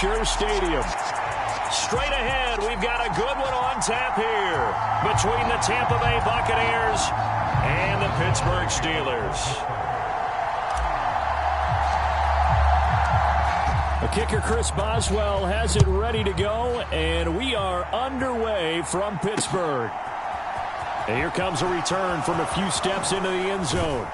Acrisure Stadium. Straight ahead, we've got a good one on tap here between the Tampa Bay Buccaneers and the Pittsburgh Steelers. The kicker, Chris Boswell, has it ready to go, and we are underway from Pittsburgh. And here comes a return from a few steps into the end zone.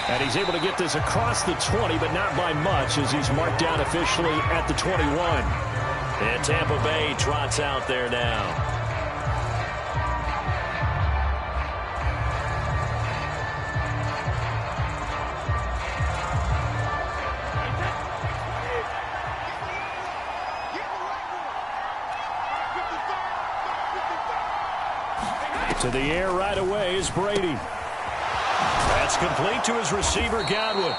And he's able to get this across the 20, but not by much, as he's marked down officially at the 21. And Tampa Bay trots out there now. To the air right away is Brady. That's complete to his receiver, Godwin.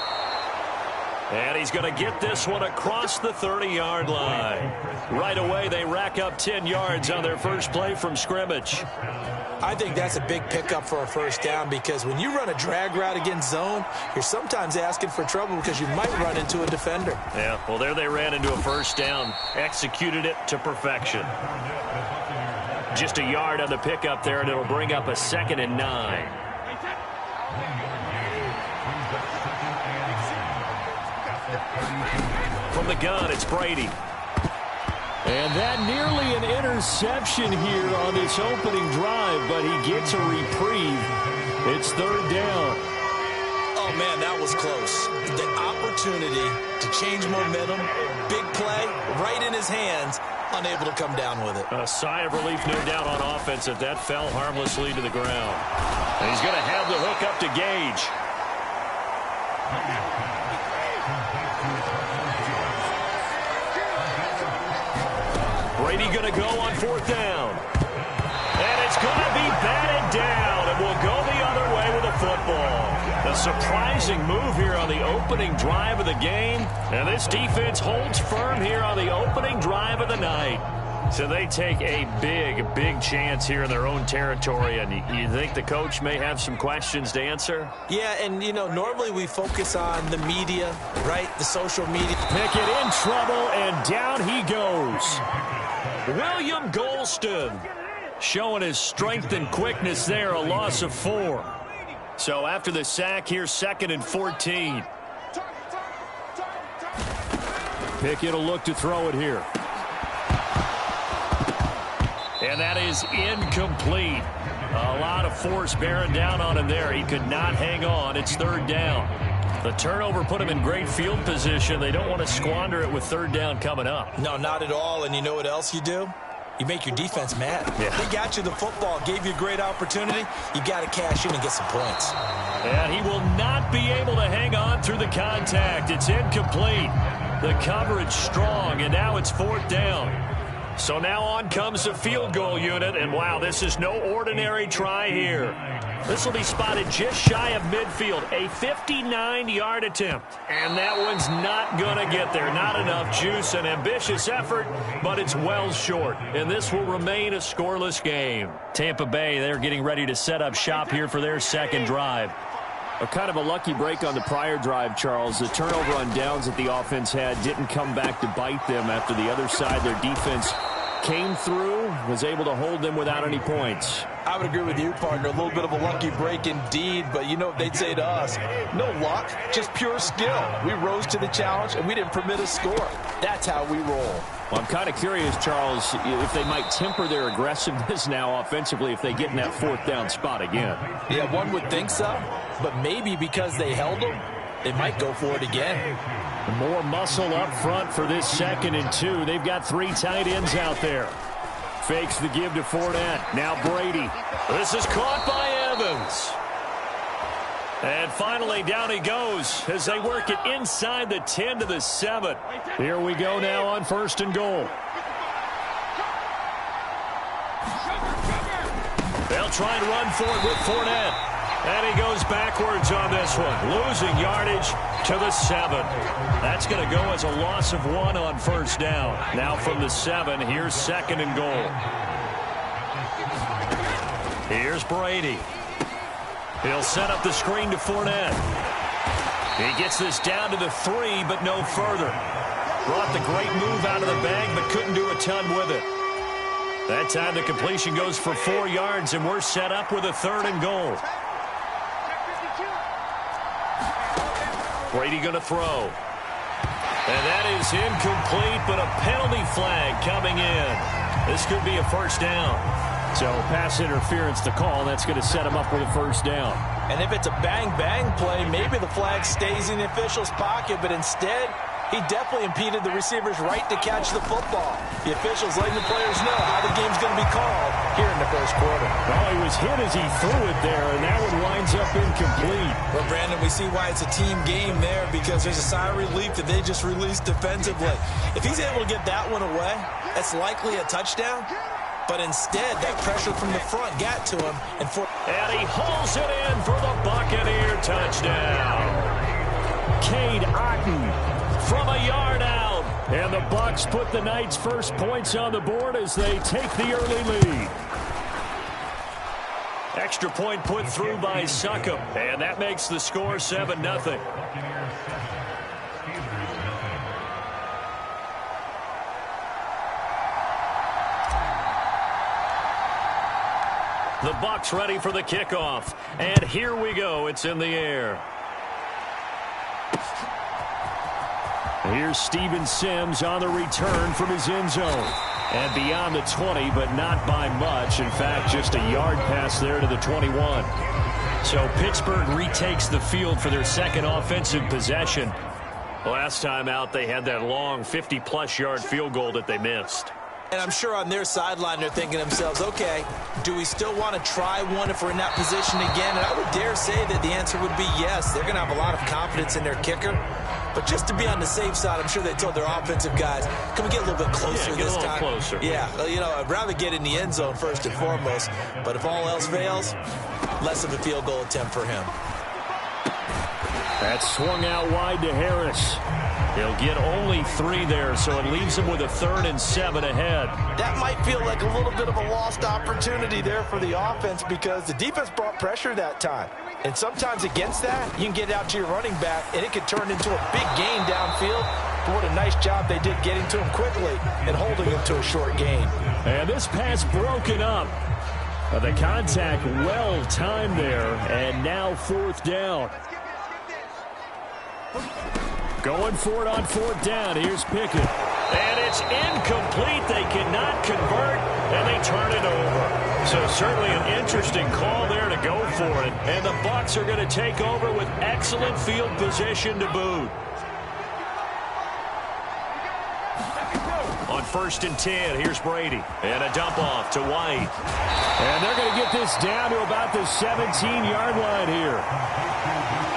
And he's going to get this one across the 30-yard line. Right away, they rack up 10 yards on their first play from scrimmage. I think that's a big pickup for a first down, because when you run a drag route against zone, you're sometimes asking for trouble because you might run into a defender. Yeah, well, there they ran into a first down, executed it to perfection. Just a yard on the pickup there, and it'll bring up a 2nd and 9. From the gun, it's Brady. And that nearly an interception here on this opening drive, but he gets a reprieve. It's 3rd down. Oh, man, that was close. The opportunity to change momentum, big play, right in his hands, unable to come down with it. A sigh of relief, no doubt, on offense if that fell harmlessly to the ground. And he's going to have the hook up to Gage. Brady going to go on 4th down. And it's going to be batted down, and we'll go the other way with a football. A surprising move here on the opening drive of the game. And this defense holds firm here on the opening drive of the night. So they take a big chance here in their own territory. And you think the coach may have some questions to answer? Yeah, and, you know, normally we focus on the media, right? The social media. Pickett in trouble, and down he goes. William Golston showing his strength and quickness there, a loss of 4. So after the sack, here's 2nd and 14. Pickett will look to throw it here. And that is incomplete. A lot of force bearing down on him there. He could not hang on. It's 3rd down. The turnover put him in great field position. They don't want to squander it with 3rd down coming up. No, not at all. And you know what else you do? You make your defense mad. Yeah. They got you the football, gave you a great opportunity. You got to cash in and get some points. And he will not be able to hang on through the contact. It's incomplete. The coverage strong, and now it's 4th down. So now on comes the field goal unit, and wow, this is no ordinary try here. This will be spotted just shy of midfield, a 59-yard attempt. And that one's not going to get there. Not enough juice, an ambitious effort, but it's well short. And this will remain a scoreless game. Tampa Bay, they're getting ready to set up shop here for their 2nd drive. A kind of a lucky break on the prior drive, Charles. The turnover on downs that the offense had didn't come back to bite them after the other side. Their defense came through, was able to hold them without any points. I would agree with you, partner. A little bit of a lucky break indeed, but you know what they'd say to us? No luck, just pure skill. We rose to the challenge, and we didn't permit a score. That's how we roll. Well, I'm kind of curious, Charles, if they might temper their aggressiveness now offensively if they get in that 4th down spot again. Yeah, one would think so, but maybe because they held them, they might go for it again. More muscle up front for this 2nd and 2. They've got 3 tight ends out there. Fakes the give to Fournette. Now Brady. This is caught by Evans. And finally, down he goes as they work it inside the 10 to the 7. Here we go now on 1st and goal. They'll try and run for it with Fournette. And he goes backwards on this one, losing yardage to the 7. That's going to go as a loss of 1 on 1st down. Now from the 7, here's 2nd and goal. Here's Brady. He'll set up the screen to Fournette. He gets this down to the 3, but no further. Brought the great move out of the bag, but couldn't do a ton with it. That time the completion goes for 4 yards, and we're set up with a 3rd and goal. Brady going to throw. And that is incomplete, but a penalty flag coming in. This could be a 1st down. So pass interference to call. That's going to set him up with a 1st down. And if it's a bang-bang play, maybe the flag stays in the official's pocket, but instead he definitely impeded the receiver's right to catch the football. The officials letting the players know how the game's going to be called here in the 1st quarter. Well, he was hit as he threw it there, and that one winds up incomplete. Well, Brandon, we see why it's a team game there, because there's a sigh of relief that they just released defensively. If he's able to get that one away, that's likely a touchdown. But instead, that pressure from the front got to him. And he hauls it in for the Buccaneer touchdown. Cade Otton from a yard out. And the Bucs put the Knights' first points on the board as they take the early lead. Extra point put through by Succop. And that makes the score 7-0. The Bucs ready for the kickoff. And here we go. It's in the air. Here's Steven Sims on the return from his end zone. And beyond the 20, but not by much. In fact, just a yard pass there to the 21. So Pittsburgh retakes the field for their 2nd offensive possession. Last time out, they had that long 50-plus yard field goal that they missed. And I'm sure on their sideline they're thinking to themselves, okay, do we still want to try one if we're in that position again? And I would dare say that the answer would be yes. They're going to have a lot of confidence in their kicker. But just to be on the safe side, I'm sure they told their offensive guys, can we get a little bit closer this time? Closer. Yeah, you know, I'd rather get in the end zone first and foremost. But if all else fails, less of a field goal attempt for him. That's swung out wide to Harris. He'll get only 3 there, so it leaves him with a 3rd and 7 ahead. That might feel like a little bit of a lost opportunity there for the offense, because the defense brought pressure that time. And sometimes against that, you can get out to your running back, and it can turn into a big gain downfield. But what a nice job they did getting to him quickly and holding him to a short gain. And this pass broken up. The contact well timed there, and now 4th down. Going for it on 4th down. Here's Pickett. And it's incomplete. They cannot convert, and they turn it over. So certainly an interesting call there to go for it. And the Bucs are going to take over with excellent field position to boot. On 1st and 10, here's Brady. And a dump off to White. And they're going to get this down to about the 17-yard line here.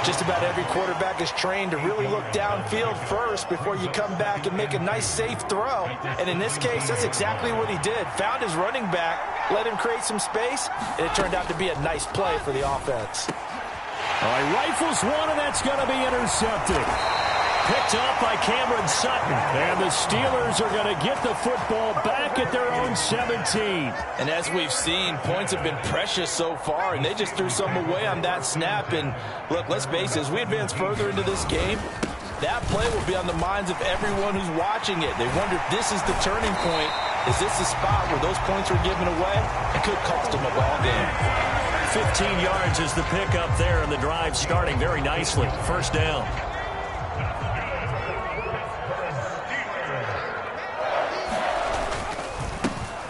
Just about every quarterback is trained to really look downfield first before you come back and make a nice, safe throw. And in this case, that's exactly what he did. Found his running back, let him create some space, and it turned out to be a nice play for the offense. All right, rifles one, and that's going to be intercepted. Picked up by Cameron Sutton. And the Steelers are going to get the football back at their own 17. And as we've seen, points have been precious so far, and they just threw some away on that snap. And look, let's face it, as we advance further into this game, that play will be on the minds of everyone who's watching it. They wonder if this is the turning point. Is this the spot where those points were given away? It could cost them a ball game. 15 yards is the pickup there, and the drive starting very nicely. 1st down.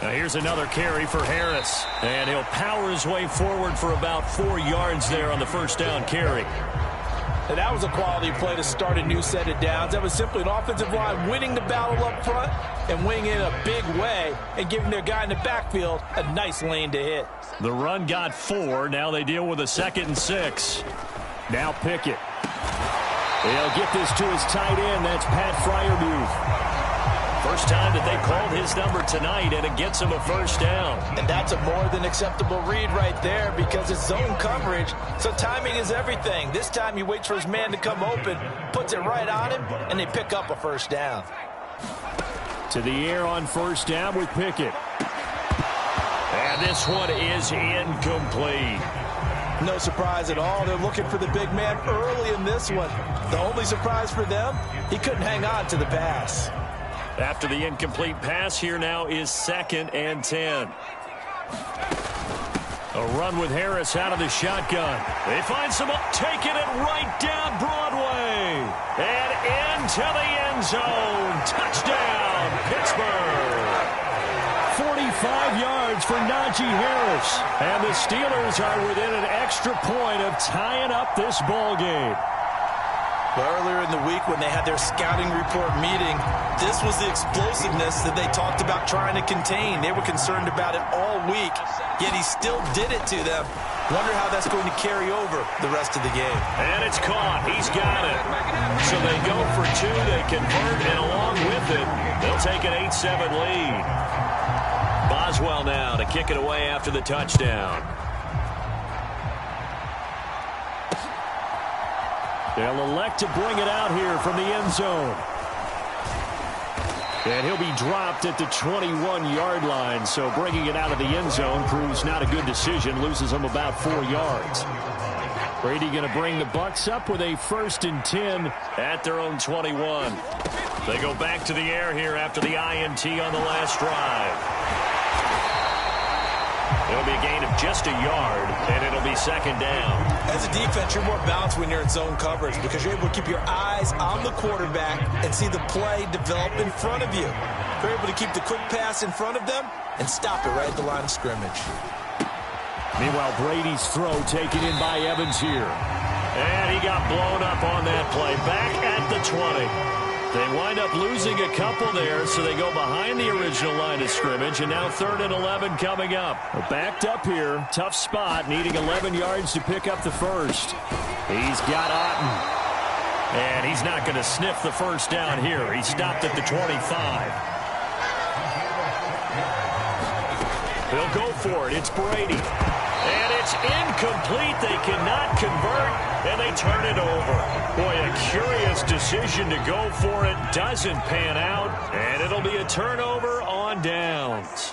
Now here's another carry for Harris. And he'll power his way forward for about 4 yards there on the 1st down carry. And that was a quality play to start a new set of downs. That was simply an offensive line winning the battle up front and winning in a big way and giving their guy in the backfield a nice lane to hit. The run got 4. Now they deal with a 2nd and 6. Now Pickett. They'll get this to his tight end. That's Pat Freiermuth. First time that they called his number tonight, and it gets him a 1st down. And that's a more than acceptable read right there, because it's zone coverage, so timing is everything. This time he waits for his man to come open, puts it right on him, and they pick up a 1st down. To the air on 1st down with Pickett. And this one is incomplete. No surprise at all. They're looking for the big man early in this one. The only surprise for them, he couldn't hang on to the pass. After the incomplete pass, here now is 2nd and 10. A run with Harris out of the shotgun. They find some up, taking it right down Broadway. And into the end zone. Touchdown, Pittsburgh. 45 yards for Najee Harris. And the Steelers are within an extra point of tying up this ball game. Earlier in the week when they had their scouting report meeting, this was the explosiveness that they talked about trying to contain. They were concerned about it all week, yet he still did it to them. Wonder how that's going to carry over the rest of the game. And it's caught. He's got it. So they go for 2. They convert, and along with it, they'll take an 8-7 lead. Boswell now to kick it away after the touchdown. They'll elect to bring it out here from the end zone. And he'll be dropped at the 21-yard line, so bringing it out of the end zone proves not a good decision, loses them about 4 yards. Brady going to bring the Bucs up with a 1st and 10 at their own 21. They go back to the air here after the INT on the last drive. It'll be a gain of just a yard, and it'll be 2nd down. As a defense, you're more balanced when you're in zone coverage because you're able to keep your eyes on the quarterback and see the play develop in front of you. You're able to keep the quick pass in front of them and stop it right at the line of scrimmage. Meanwhile, Brady's throw taken in by Evans here. And he got blown up on that play. Back at the 20. They wind up losing a couple there, so they go behind the original line of scrimmage, and now 3rd and 11 coming up. Backed up here, tough spot, needing 11 yards to pick up the first. He's got Otten, and he's not going to sniff the first down here. He stopped at the 25. They'll go for it. It's Brady. And it's incomplete. They cannot convert, and they turn it over. Boy, a curious decision to go for it. Doesn't pan out, and it'll be a turnover on downs.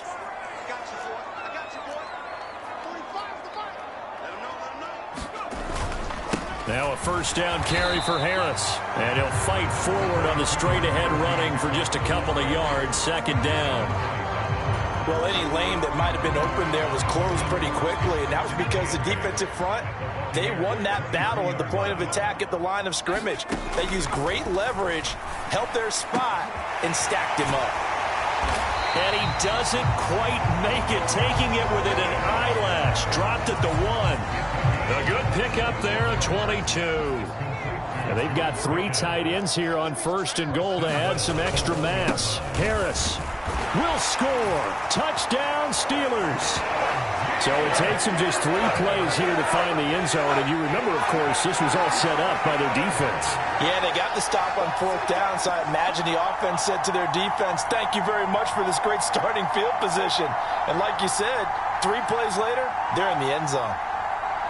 Now a 1st down carry for Harris. And he'll fight forward on the straight-ahead running for just a couple of yards. 2nd down. Well, any lane that might have been open there was closed pretty quickly, and that was because the defensive front, they won that battle at the point of attack at the line of scrimmage. They used great leverage, helped their spot, and stacked him up. And he doesn't quite make it, taking it within an eyelash. Dropped at the 1. A good pickup there, a 22. And they've got 3 tight ends here on 1st and goal to add some extra mass. Harris will score. Touchdown, Steelers. So it takes them just 3 plays here to find the end zone. And you remember, of course, this was all set up by their defense. Yeah, they got the stop on 4th down, so I imagine the offense said to their defense, thank you very much for this great starting field position. And like you said, 3 plays later, they're in the end zone.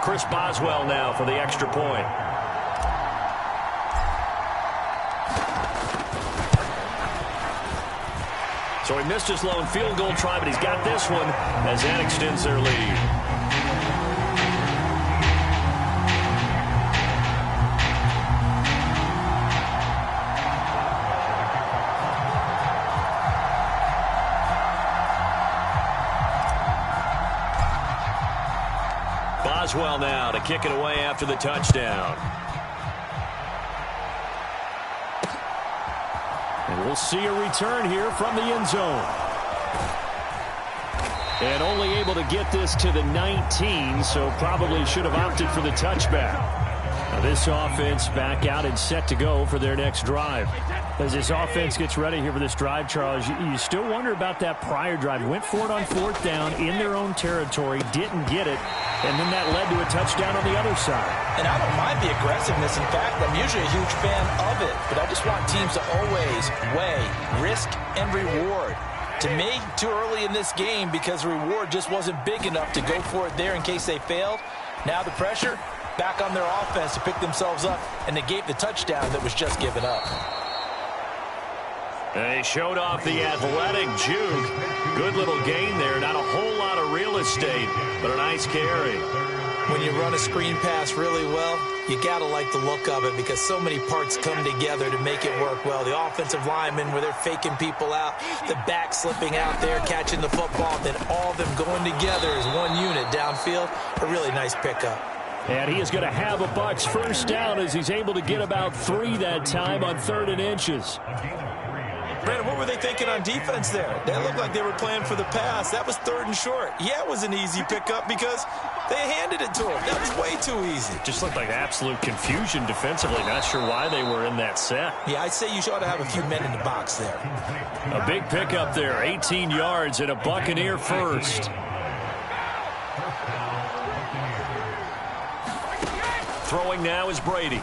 Chris Boswell now for the extra point. So he missed his lone field goal try, but he's got this one as that extends their lead. Boswell now to kick it away after the touchdown. And we'll see a return here from the end zone. And only able to get this to the 19, so probably should have opted for the touchback. Now this offense back out and set to go for their next drive. As this offense gets ready here for this drive, Charles, you still wonder about that prior drive. Went for it on 4th down in their own territory, didn't get it, and then that led to a touchdown on the other side. And I don't mind the aggressiveness. In fact, I'm usually a huge fan of it, but I just want teams to always weigh risk and reward. To me, too early in this game because the reward just wasn't big enough to go for it there in case they failed. Now the pressure back on their offense to pick themselves up and negate the touchdown that was just given up. They showed off the athletic juke. Good little gain there. Not a whole lot of real estate, but a nice carry. When you run a screen pass really well, you got to like the look of it because so many parts come together to make it work well. The offensive linemen where they're faking people out, the back slipping out there, catching the football, then all of them going together as one unit downfield. A really nice pickup. And he is going to have a Bucs first down as he's able to get about 3 that time on 3rd and inches. Brandon, what were they thinking on defense there? That looked like they were playing for the pass. That was 3rd and short. Yeah, it was an easy pickup because they handed it to him. That was way too easy. Just looked like absolute confusion defensively. Not sure why they were in that set. Yeah, I'd say you ought to have a few men in the box there. A big pickup there, 18 yards and a Buccaneer first. Throwing now is Brady.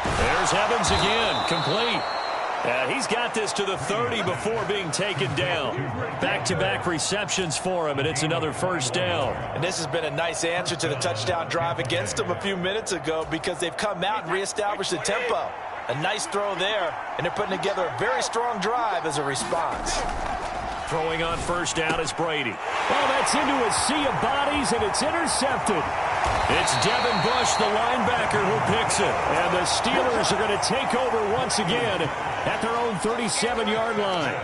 There's Evans again, complete. He's got this to the 30 before being taken down. Back-to-back receptions for him, and it's another first down. And this has been a nice answer to the touchdown drive against them a few minutes ago because they've come out and reestablished the tempo. A nice throw there, and they're putting together a very strong drive as a response. Throwing on first down is Brady. Oh, that's into a sea of bodies, and it's intercepted. It's Devin Bush, the linebacker, who picks it. And the Steelers are going to take over once again at their own 37-yard line.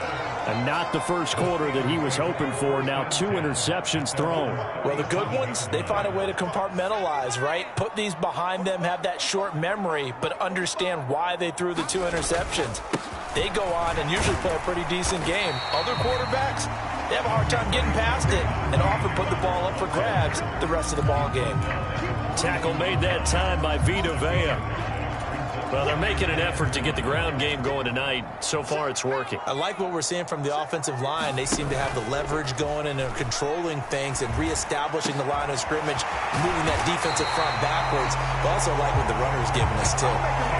And not the first quarter that he was hoping for. Now 2 interceptions thrown. Well, the good ones, they find a way to compartmentalize, right? Put these behind them, have that short memory, but understand why they threw the 2 interceptions. They go on and usually play a pretty decent game. Other quarterbacks, they have a hard time getting past it and often put the ball up for grabs the rest of the ball game. Tackle made that time by Vita Vea. Well, they're making an effort to get the ground game going tonight. So far, it's working. I like what we're seeing from the offensive line. They seem to have the leverage going and they're controlling things and reestablishing the line of scrimmage, moving that defensive front backwards. But also like what the runner's giving us, too.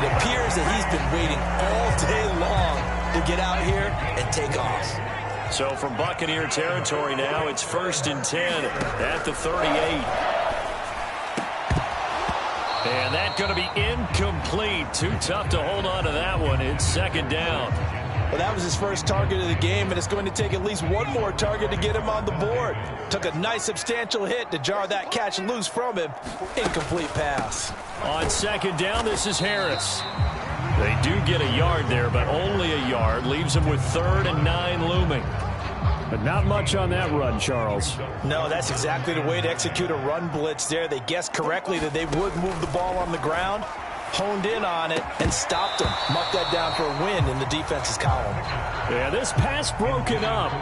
It appears that he's been waiting all day long to get out here and take off. So from Buccaneer territory now, it's 1st and 10 at the 38. And that's going to be incomplete. Too tough to hold on to that one. It's 2nd down. Well, that was his first target of the game, and it's going to take at least one more target to get him on the board. Took a nice substantial hit to jar that catch loose from him. Incomplete pass. On 2nd down, this is Harris. They do get a yard there, but only a yard. Leaves them with 3rd and 9 looming. But not much on that run, Charles. No, that's exactly the way to execute a run blitz there. They guessed correctly that they would move the ball on the ground, honed in on it, and stopped them. Marked that down for a win in the defense's column. Yeah, this pass broken up.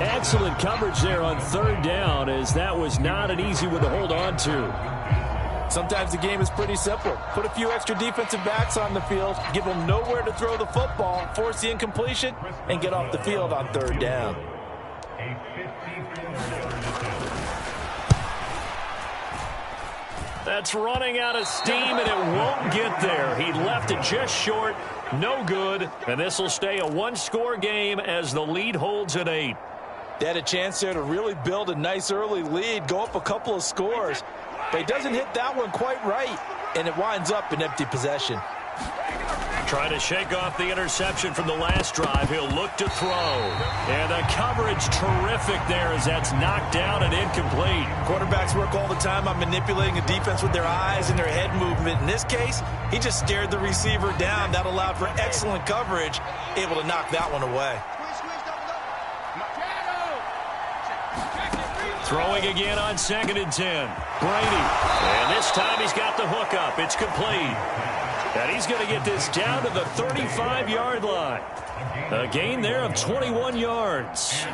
Excellent coverage there on 3rd down, as that was not an easy one to hold on to. Sometimes the game is pretty simple. Put a few extra defensive backs on the field, give them nowhere to throw the football, force the incompletion, and get off the field on 3rd down. That's running out of steam, and it won't get there. He left it just short. No good. And this will stay a 1-score game as the lead holds at 8. They had a chance there to really build a nice early lead, go up a couple of scores. But he doesn't hit that one quite right, and it winds up in empty possession. Trying to shake off the interception from the last drive. He'll look to throw. And the coverage terrific there as that's knocked down and incomplete. Quarterbacks work all the time on manipulating a defense with their eyes and their head movement. In this case, he just stared the receiver down. That allowed for excellent coverage, able to knock that one away. Throwing again on 2nd and 10. Brady. And this time he's got the hook up. It's complete. And he's going to get this down to the 35-yard line. A gain there of 21 yards.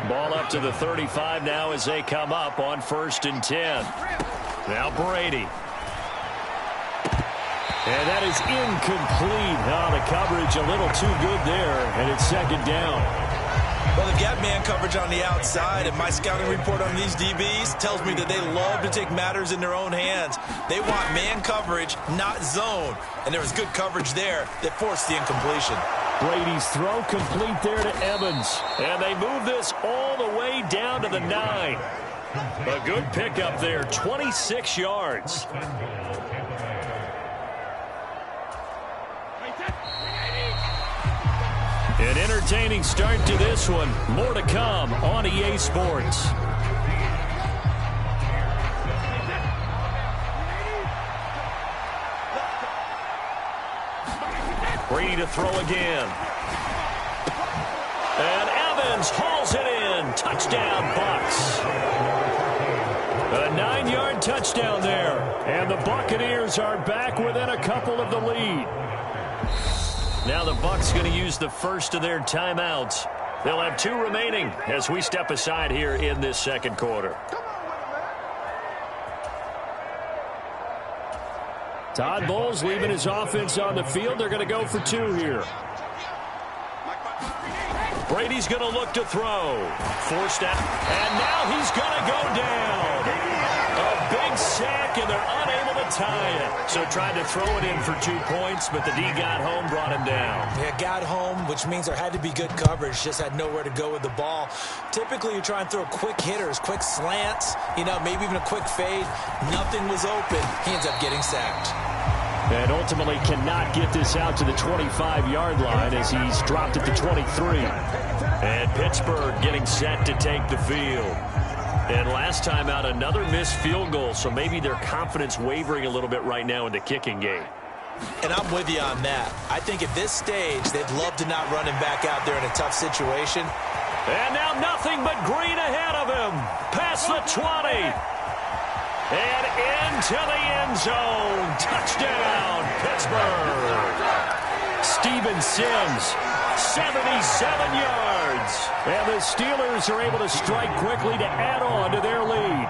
Ball up to the 35 now as they come up on 1st and 10. Now Brady. And that is incomplete. Oh, the coverage a little too good there, and it's 2nd down. Well, they've got man coverage on the outside, and my scouting report on these DBs tells me that they love to take matters in their own hands. They want man coverage, not zone. And there was good coverage there that forced the incompletion. Brady's throw complete there to Evans. And they move this all the way down to the 9. A good pickup there, 26 yards. An entertaining start to this one. More to come on EA Sports. Brady to throw again. And Evans hauls it in. Touchdown, Bucks. A 9-yard touchdown there. And the Buccaneers are back within a couple of the lead. Now the Bucks going to use the first of their timeouts. They'll have 2 remaining as we step aside here in this second quarter. Todd Bowles leaving his offense on the field. They're going to go for 2 here. Brady's going to look to throw. Forced out. And now he's going to go down. A big sack, and they're unable to tie it. So tried to throw it in for 2 points, but the D got home, brought him down. Yeah, got home, which means there had to be good coverage. Just had nowhere to go with the ball. Typically, you try and throw quick hitters, quick slants, maybe even a quick fade. Nothing was open. He ends up getting sacked. And ultimately cannot get this out to the 25-yard line as he's dropped at the 23. And Pittsburgh getting set to take the field. And last time out, another missed field goal, so maybe their confidence wavering a little bit right now in the kicking game. And I'm with you on that. I think at this stage, they'd love to not run him back out there in a tough situation. And now nothing but green ahead of him. Past the 20. And into the end zone. Touchdown, Pittsburgh. Steven Sims, 77 yards. And the Steelers are able to strike quickly to add on to their lead.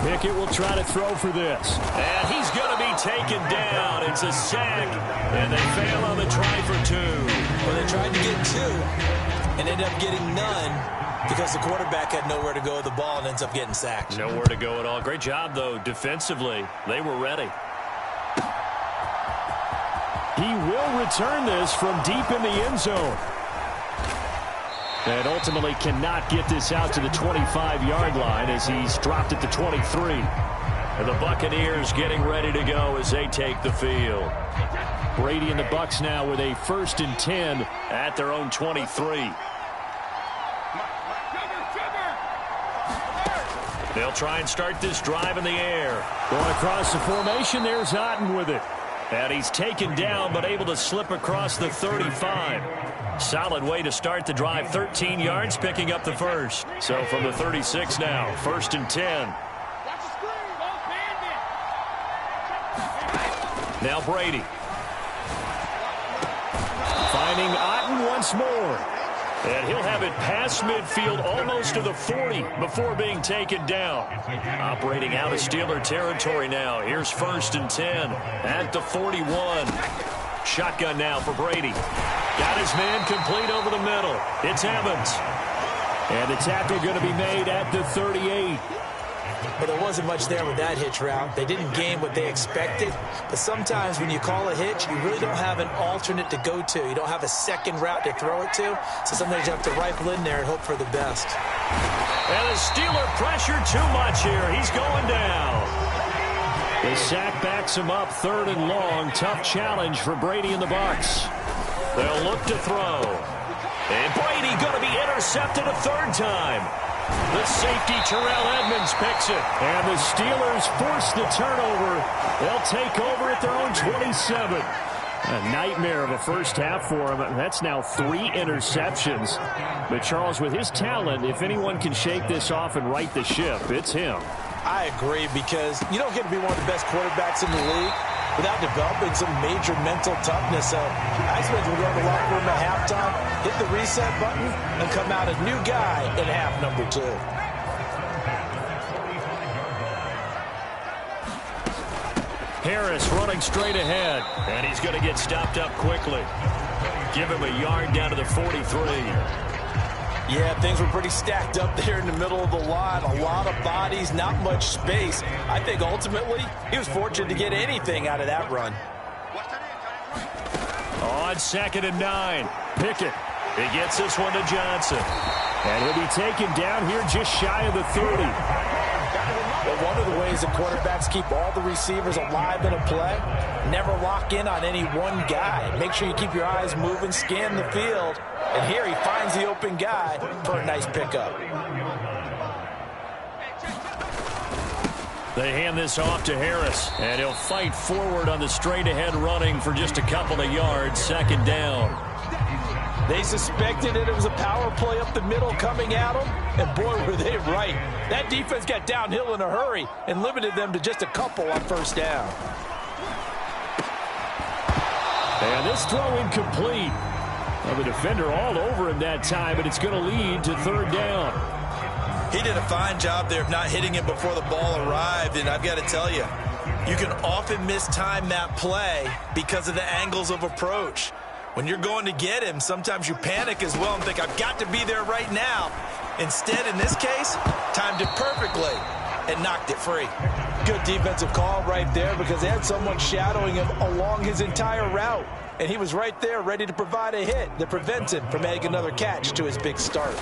Pickett will try to throw for this. And he's going to be taken down. It's a sack. And they fail on the try for 2. Well, they tried to get 2 and ended up getting none because the quarterback had nowhere to go with the ball and ends up getting sacked. Nowhere to go at all. Great job, though, defensively. They were ready. He will return this from deep in the end zone. And ultimately cannot get this out to the 25-yard line as he's dropped at the 23. And the Buccaneers getting ready to go as they take the field. Brady and the Bucs now with a 1st and 10 at their own 23. They'll try and start this drive in the air. Going across the formation, there's Otten with it. And he's taken down but able to slip across the 35. Solid way to start the drive. 13 yards, picking up the first. So from the 36 now, 1st and 10. Now Brady. Finding Otten once more. And he'll have it past midfield almost to the 40 before being taken down. Operating out of Steeler territory now. Here's 1st and 10 at the 41. Shotgun now for Brady. Got his man complete over the middle. It's Evans. And the tackle going to be made at the 38. But there wasn't much there with that hitch route. They didn't gain what they expected. But sometimes when you call a hitch, you really don't have an alternate to go to. You don't have a second route to throw it to. So sometimes you have to rifle in there and hope for the best. And the Steeler pressure too much here. He's going down. The sack backs him up 3rd and long. Tough challenge for Brady and the Bucs. They'll look to throw. And Brady going to be intercepted a 3rd time. The safety, Terrell Edmonds, picks it. And the Steelers force the turnover. They'll take over at their own 27. A nightmare of a first half for him. That's now 3 interceptions. But Charles, with his talent, if anyone can shake this off and right the ship, it's him. I agree, because you don't get to be one of the best quarterbacks in the league without developing some major mental toughness. So I expect we'll go to the locker room at halftime, hit the reset button, and come out a new guy in half number 2. Harris running straight ahead, and he's going to get stopped up quickly. Give him a yard down to the 43. Yeah, things were pretty stacked up there in the middle of the line. A lot of bodies, not much space. I think ultimately he was fortunate to get anything out of that run. On 2nd and 9, Pickett. He gets this one to Johnson. And he'll be taken down here just shy of the 30. But one of the ways that quarterbacks keep all the receivers alive in a play, never lock in on any one guy. Make sure you keep your eyes moving, scan the field. And here he finds the open guy for a nice pickup. They hand this off to Harris, and he'll fight forward on the straight-ahead running for just a couple of yards. Second down. They suspected it was a power play up the middle coming at them, and boy, were they right. That defense got downhill in a hurry and limited them to just a couple on first down. And this throw incomplete. Well, the defender all over him that time, but it's going to lead to third down. He did a fine job there of not hitting it before the ball arrived, and I've got to tell you, you can often mistime that play because of the angles of approach. When you're going to get him, sometimes you panic as well and think, I've got to be there right now. Instead, in this case, timed it perfectly and knocked it free. Good defensive call right there because they had someone shadowing him along his entire route. And he was right there ready to provide a hit that prevents him from adding another catch to his big start.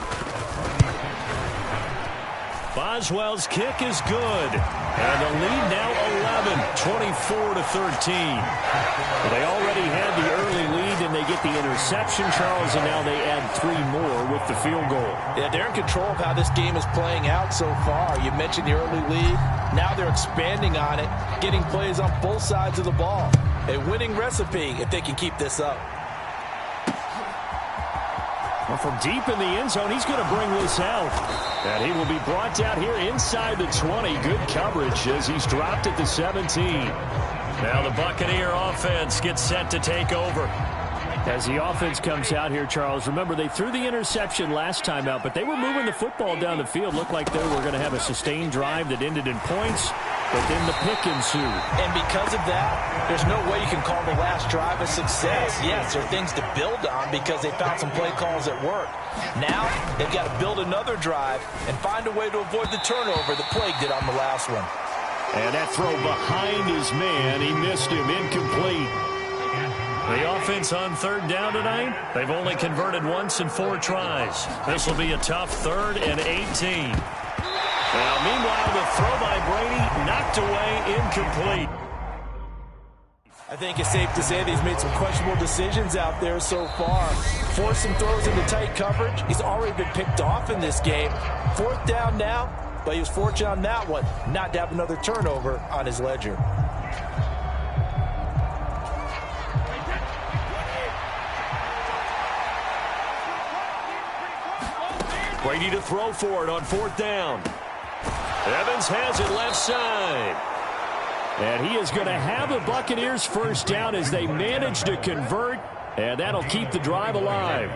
Boswell's kick is good. And the lead now 11, 24-13. They already had the early lead, and they get the interception, Charles, and now they add 3 more with the field goal. Yeah, they're in control of how this game is playing out so far. You mentioned the early lead. Now they're expanding on it, getting plays on both sides of the ball. A winning recipe if they can keep this up. Well, from deep in the end zone, he's going to bring this out. And he will be brought down here inside the 20. Good coverage as he's dropped at the 17. Now the Buccaneer offense gets set to take over. As the offense comes out here, Charles, remember they threw the interception last time out, but they were moving the football down the field. Looked like they were going to have a sustained drive that ended in points, but then the pick ensued. And because of that, there's no way you can call the last drive a success. Yes, there are things to build on because they found some play calls that work. Now they've got to build another drive and find a way to avoid the turnover that plagued it on the last one. And that throw behind his man, he missed him, incomplete. The offense on third down tonight, they've only converted once in 4 tries. This will be a tough 3rd and 18. Now, meanwhile, the throw by Brady knocked away, incomplete. I think it's safe to say that he's made some questionable decisions out there so far. Forced some throws into tight coverage. He's already been picked off in this game. 4th down now, but he was fortunate on that one not to have another turnover on his ledger. Brady to throw for it on 4th down. Evans has it left side. And he is going to have the Buccaneers first down as they manage to convert, and that'll keep the drive alive.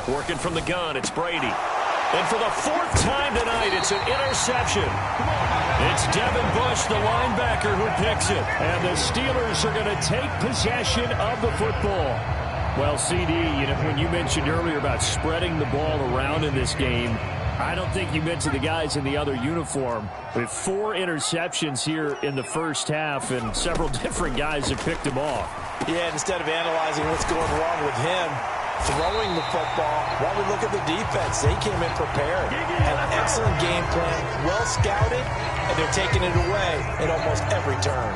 Working from the gun, it's Brady. And for the 4th time tonight, it's an interception. It's Devin Bush, the linebacker, who picks it. And the Steelers are going to take possession of the football. Well, CD, when you mentioned earlier about spreading the ball around in this game, I don't think you mentioned the guys in the other uniform. With 4 interceptions here in the first half, and several different guys have picked them off. Yeah, instead of analyzing what's going wrong with him, throwing the football, while we look at the defense, they came in prepared. An excellent game plan, well scouted, and they're taking it away at almost every turn.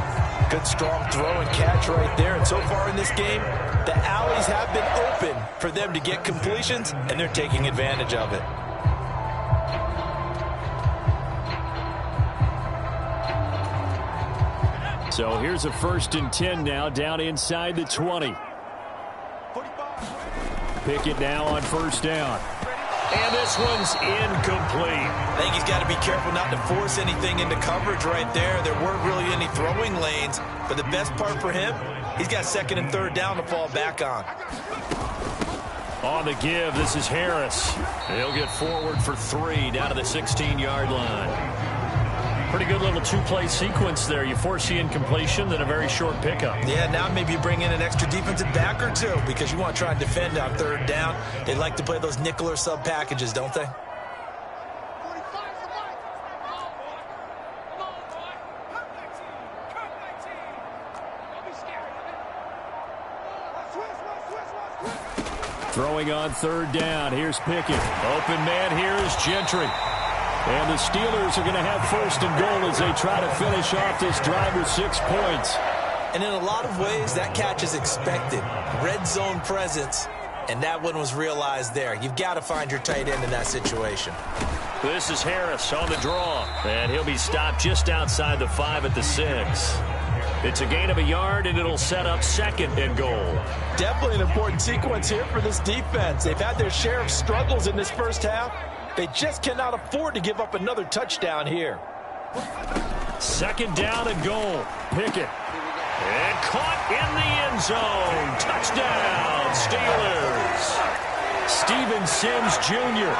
Good strong throw and catch right there. And so far in this game, the alleys have been open for them to get completions, and they're taking advantage of it. So here's a 1st and 10 now, down inside the 20. Pickett now on 1st down. And this one's incomplete. I think he's got to be careful not to force anything into coverage right there. There weren't really any throwing lanes, but the best part for him, he's got 2nd and 3rd down to fall back on. On the give, this is Harris. He'll get forward for 3 down to the 16-yard line. Pretty good little 2-play sequence there. You force the incompletion, then a very short pickup. Yeah, now maybe you bring in an extra defensive back or 2 because you want to try and defend on 3rd down. They like to play those nickel or sub packages, don't they? Throwing on 3rd down. Here's Pickett. Open man here is Gentry. And the Steelers are going to have 1st and goal as they try to finish off this drive with 6 points. And in a lot of ways, that catch is expected. Red zone presence And that one was realized there. You've got to find your tight end in that situation. This is Harris on the draw, and he'll be stopped just outside the 5 at the 6. It's a gain of a yard, and it'll set up 2nd and goal. Definitely an important sequence here for this defense. They've had their share of struggles in this first half. They just cannot afford to give up another touchdown here. 2nd down and goal. Pickett. And caught in the end zone. Touchdown, Steelers. Steven Sims Jr.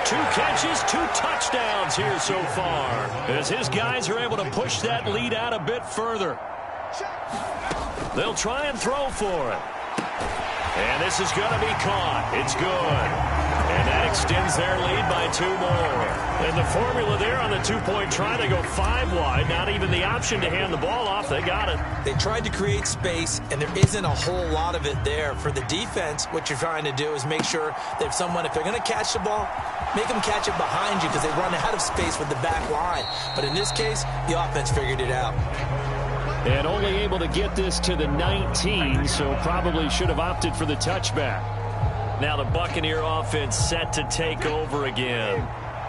2 catches, 2 touchdowns here so far, as his guys are able to push that lead out a bit further. They'll try and throw for it. And this is going to be caught. It's good. And that extends their lead by 2 more. And the formula there on the 2-point try, they go 5 wide. Not even the option to hand the ball off. They got it. They tried to create space, and there isn't a whole lot of it there. For the defense, what you're trying to do is make sure that if they're going to catch the ball, make them catch it behind you because they run out of space with the back line. But in this case, the offense figured it out. And only able to get this to the 19, so probably should have opted for the touchback. Now the Buccaneer offense set to take over again.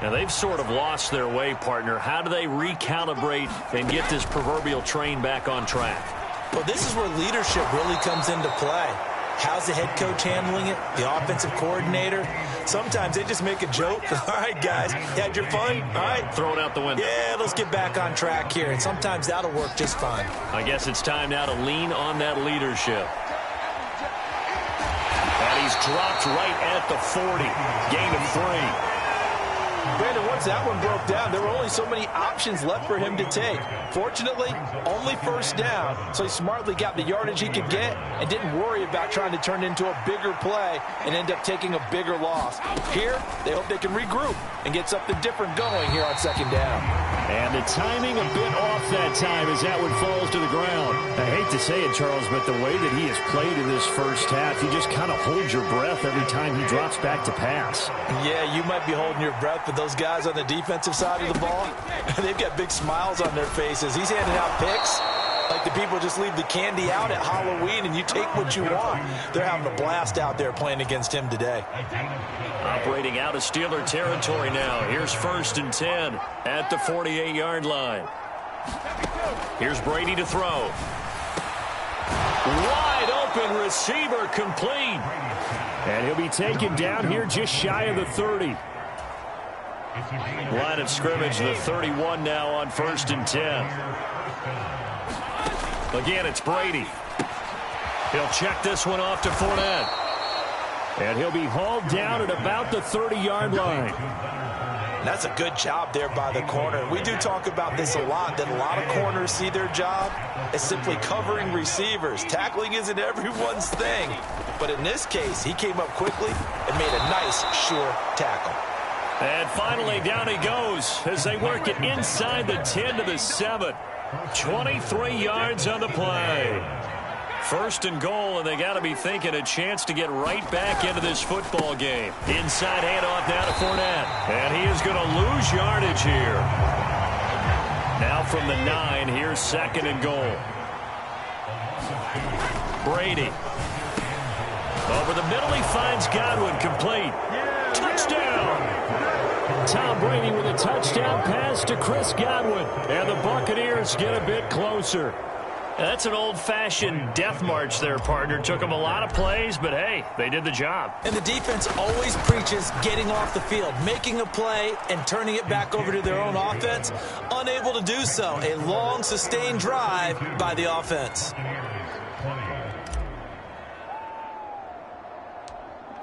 Now they've sort of lost their way, partner. How do they recalibrate and get this proverbial train back on track? Well, this is where leadership really comes into play. How's the head coach handling it? The offensive coordinator? Sometimes they just make a joke. All right, guys, you had your fun? All right. Throw it out the window. Yeah, let's get back on track here. And sometimes that'll work just fine. I guess it's time now to lean on that leadership. And he's dropped right at the 40. Gain of 3. Brandon, once that one broke down, there were only so many options left for him to take. Fortunately, only 1st down, so he smartly got the yardage he could get and didn't worry about trying to turn it into a bigger play and end up taking a bigger loss. Here, they hope they can regroup and get something different going here on 2nd down. And the timing a bit off that time as that one falls to the ground. I hate to say it, Charles, but the way that he has played in this first half, you just kind of hold your breath every time he drops back to pass. Yeah, you might be holding your breath, but those guys on the defensive side of the ball, they've got big smiles on their faces. He's handing out picks like the people just leave the candy out at Halloween and you take what you want. They're having a blast out there playing against him today. Operating out of Steeler territory now. Here's 1st and 10 at the 48-yard line. Here's Brady to throw. Wide open receiver complete. And he'll be taken down here just shy of the 30. Line of scrimmage, the 31 now on 1st and 10. Again, it's Brady. He'll check this one off to Fournette. And he'll be hauled down at about the 30-yard line. That's a good job there by the corner. We do talk about this a lot, that a lot of corners see their job as simply covering receivers. Tackling isn't everyone's thing. But in this case, he came up quickly and made a nice, sure tackle. And finally, down he goes as they work it inside the 10 to the 7. 23 yards on the play. 1st and goal, and they got to be thinking a chance to get right back into this football game. Inside handoff now to Fournette. And he is going to lose yardage here. Now from the 9, here's 2nd and goal. Brady. Over the middle, he finds Godwin, complete. Touchdown! Tom Brady with a touchdown pass to Chris Godwin. And the Buccaneers get a bit closer. That's an old-fashioned death march there, partner. Took them a lot of plays, but hey, they did the job. And the defense always preaches getting off the field, making a play, and turning it back over to their own offense. Unable to do so. A long, sustained drive by the offense.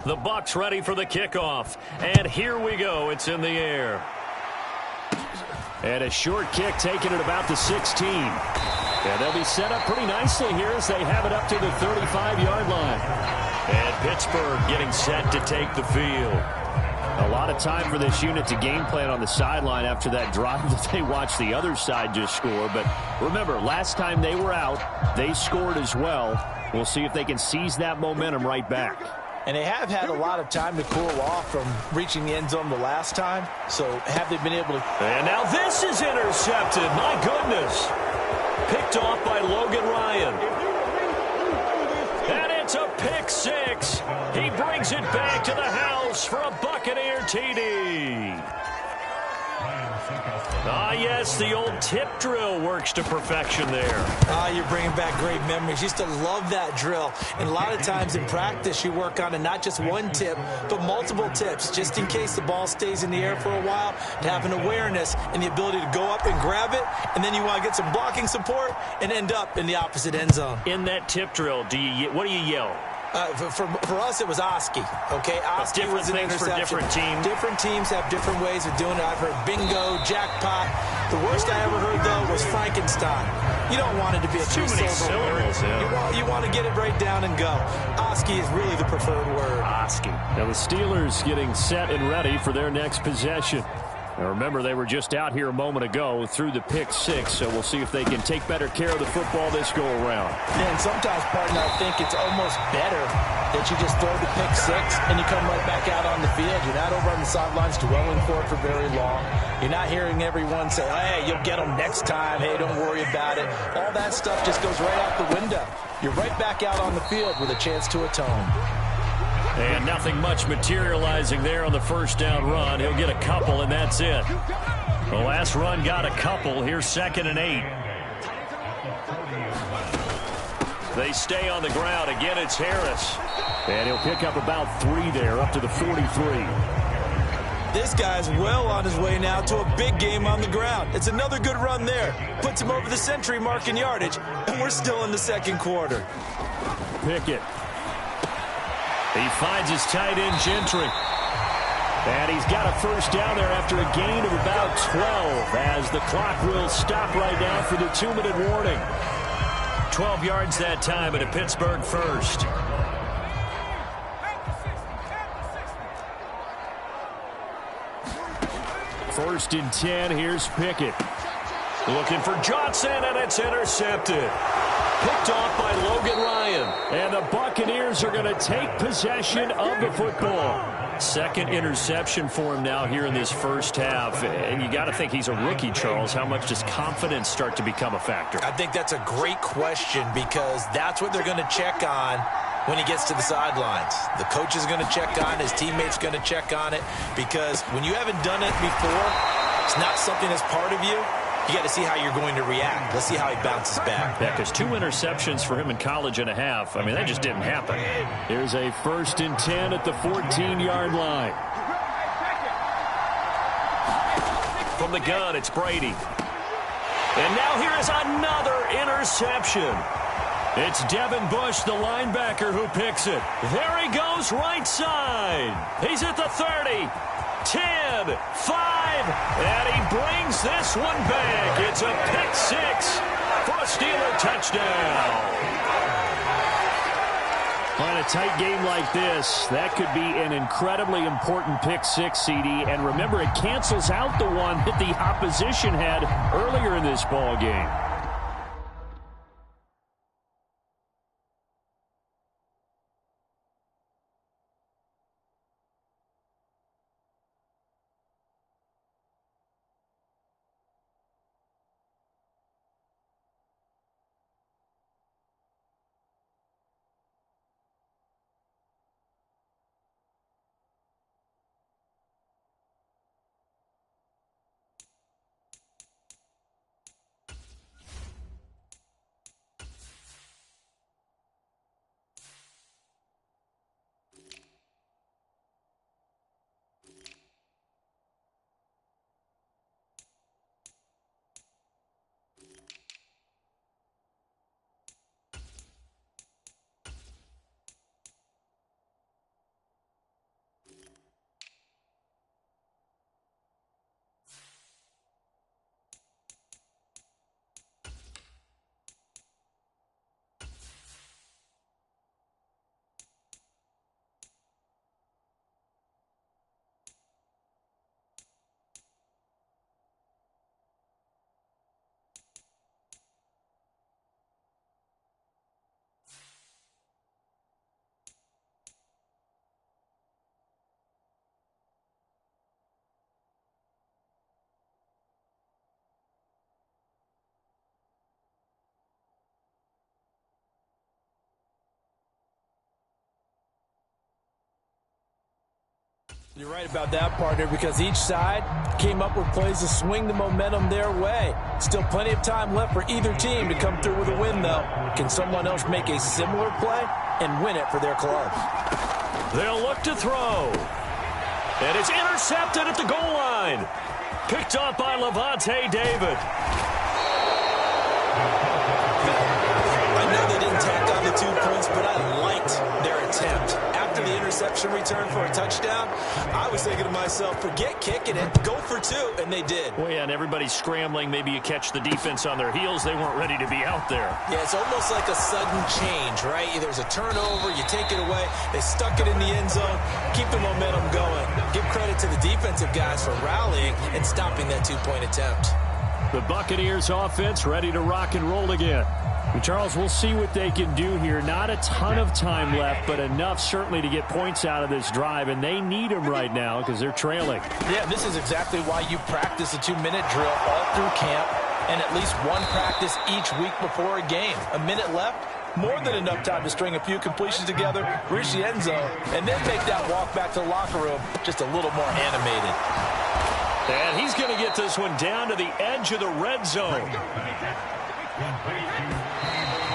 The Bucs ready for the kickoff. And here we go. It's in the air. And a short kick taken at about the 16. And they'll be set up pretty nicely here as they have it up to the 35-yard line. And Pittsburgh getting set to take the field. A lot of time for this unit to game plan on the sideline after that drive that they watched the other side just score. But remember, last time they were out, they scored as well. We'll see if they can seize that momentum right back. And they have had a lot of time to cool off from reaching the end zone the last time. So have they been able to... And now this is intercepted. My goodness. Picked off by Logan Ryan. And It's a pick six. He brings it back to the house for a Buccaneer TD. Ah, yes, the old tip drill works to perfection there. You're bringing back great memories. Used to love that drill. And a lot of times in practice, you work on it, not just one tip, but multiple tips, just in case the ball stays in the air for a while, to have an awareness and the ability to go up and grab it, and then you want to get some blocking support and end up in the opposite end zone. In that tip drill, what do you yell? For us, it was Oski, okay? Oski was an interception. For different teams. Different teams have different ways of doing it. I've heard bingo, jackpot. The worst I ever heard, though, was Frankenstein. You don't want it to be a too many syllables. Yeah. You want to get it right down and go. Oski is really the preferred word. Oski. Now the Steelers getting set and ready for their next possession. Now remember, they were just out here a moment ago through the pick six, so we'll see if they can take better care of the football this go-around. Yeah, and sometimes, partner, I think it's almost better that you just throw the pick six and you come right back out on the field. You're not over on the sidelines dwelling for it for very long. You're not hearing everyone say, hey, you'll get them next time. Hey, don't worry about it. All that stuff just goes right out the window. You're right back out on the field with a chance to atone. And nothing much materializing there on the first down run. He'll get a couple, and that's it. The last run got a couple. Here's 2nd and 8. They stay on the ground. Again, it's Harris. And he'll pick up about 3 there, up to the 43. This guy's well on his way now to a big game on the ground. It's another good run there. Puts him over the century mark in yardage, and we're still in the second quarter. Pickett. He finds his tight end, Gentry. And he's got a first down there after a gain of about 12 as the clock will stop right now for the 2-minute warning. 12 yards that time and a Pittsburgh first. First and 10, here's Pickett. Looking for Johnson, and it's intercepted. Picked off by Logan Ryan. And the Buccaneers are going to take possession of the football. Second interception for him now here in this first half. And you got to think he's a rookie, Charles. How much does confidence start to become a factor? I think that's a great question because that's what they're going to check on when he gets to the sidelines. The coach is going to check on it. His teammate's going to check on it because when you haven't done it before, it's not something that's part of you. You got to see how you're going to react. Let's see how he bounces back. Yeah, because 2 interceptions for him in college and a half. I mean, that just didn't happen. Here's a 1st and 10 at the 14-yard line. From the gun, it's Brady. And now here is another interception. It's Devin Bush, the linebacker, who picks it. There he goes, right side. He's at the 30. 10, 5, and he brings this one back. It's a pick six for a Steeler touchdown. On a tight game like this, that could be an incredibly important pick six, CD. And remember, it cancels out the one that the opposition had earlier in this ball game. You're right about that, partner, because each side came up with plays to swing the momentum their way. Still plenty of time left for either team to come through with a win, though. Can someone else make a similar play and win it for their club? They'll look to throw. And it's intercepted at the goal line. Picked up by Levante David. I know they didn't tack on the 2 points, but I liked their attempt. After the interception return for a touchdown, I was thinking to myself, forget kicking it, go for 2, and they did. Well, yeah, and everybody's scrambling. Maybe you catch the defense on their heels. They weren't ready to be out there. Yeah, it's almost like a sudden change, right? There's a turnover, you take it away, they stuck it in the end zone, keep the momentum going. Give credit to the defensive guys for rallying and stopping that 2-point attempt. The Buccaneers offense ready to rock and roll again. And Charles, we'll see what they can do here. Not a ton of time left, but enough certainly to get points out of this drive, and they need them right now because they're trailing. Yeah, this is exactly why you practice a 2-minute drill all through camp and at least one practice each week before a game. A minute left, more than enough time to string a few completions together, reach the end zone, and then make that walk back to the locker room just a little more animated. And he's going to get this one down to the edge of the red zone.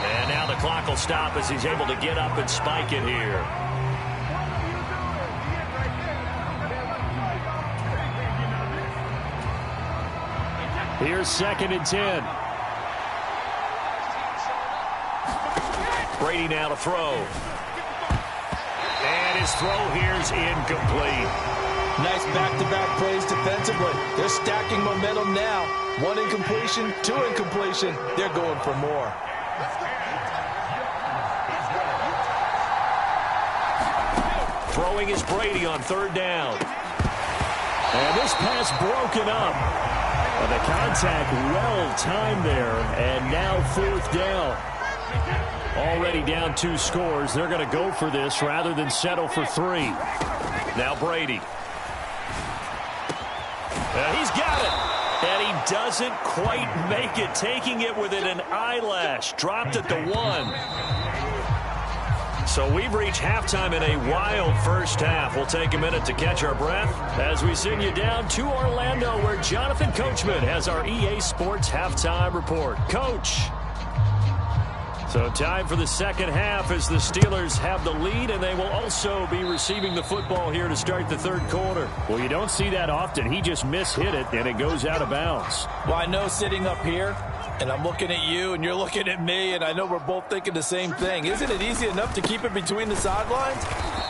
And now the clock will stop as he's able to get up and spike it here. Here's 2nd and 10. Brady now to throw. And his throw here's incomplete. Nice back-to-back plays defensively. They're stacking momentum now. 1 incompletion, 2 incompletion. They're going for more. Throwing is Brady on 3rd down. And this pass broken up. And the contact well timed there. And now 4th down. Already down 2 scores. They're going to go for this rather than settle for 3. Now Brady. He's got it. And he doesn't quite make it. Taking it within an eyelash. Dropped at the 1. So we've reached halftime in a wild first half. We'll take a minute to catch our breath as we send you down to Orlando, where Jonathan Coachman has our EA Sports halftime report. Coach. So time for the second half as the Steelers have the lead, and they will also be receiving the football here to start the 3rd quarter. Well, you don't see that often. He just mishit it, and it goes out of bounds. Well, I know sitting up here, and I'm looking at you, and you're looking at me, and I know we're both thinking the same thing. Isn't it easy enough to keep it between the sidelines?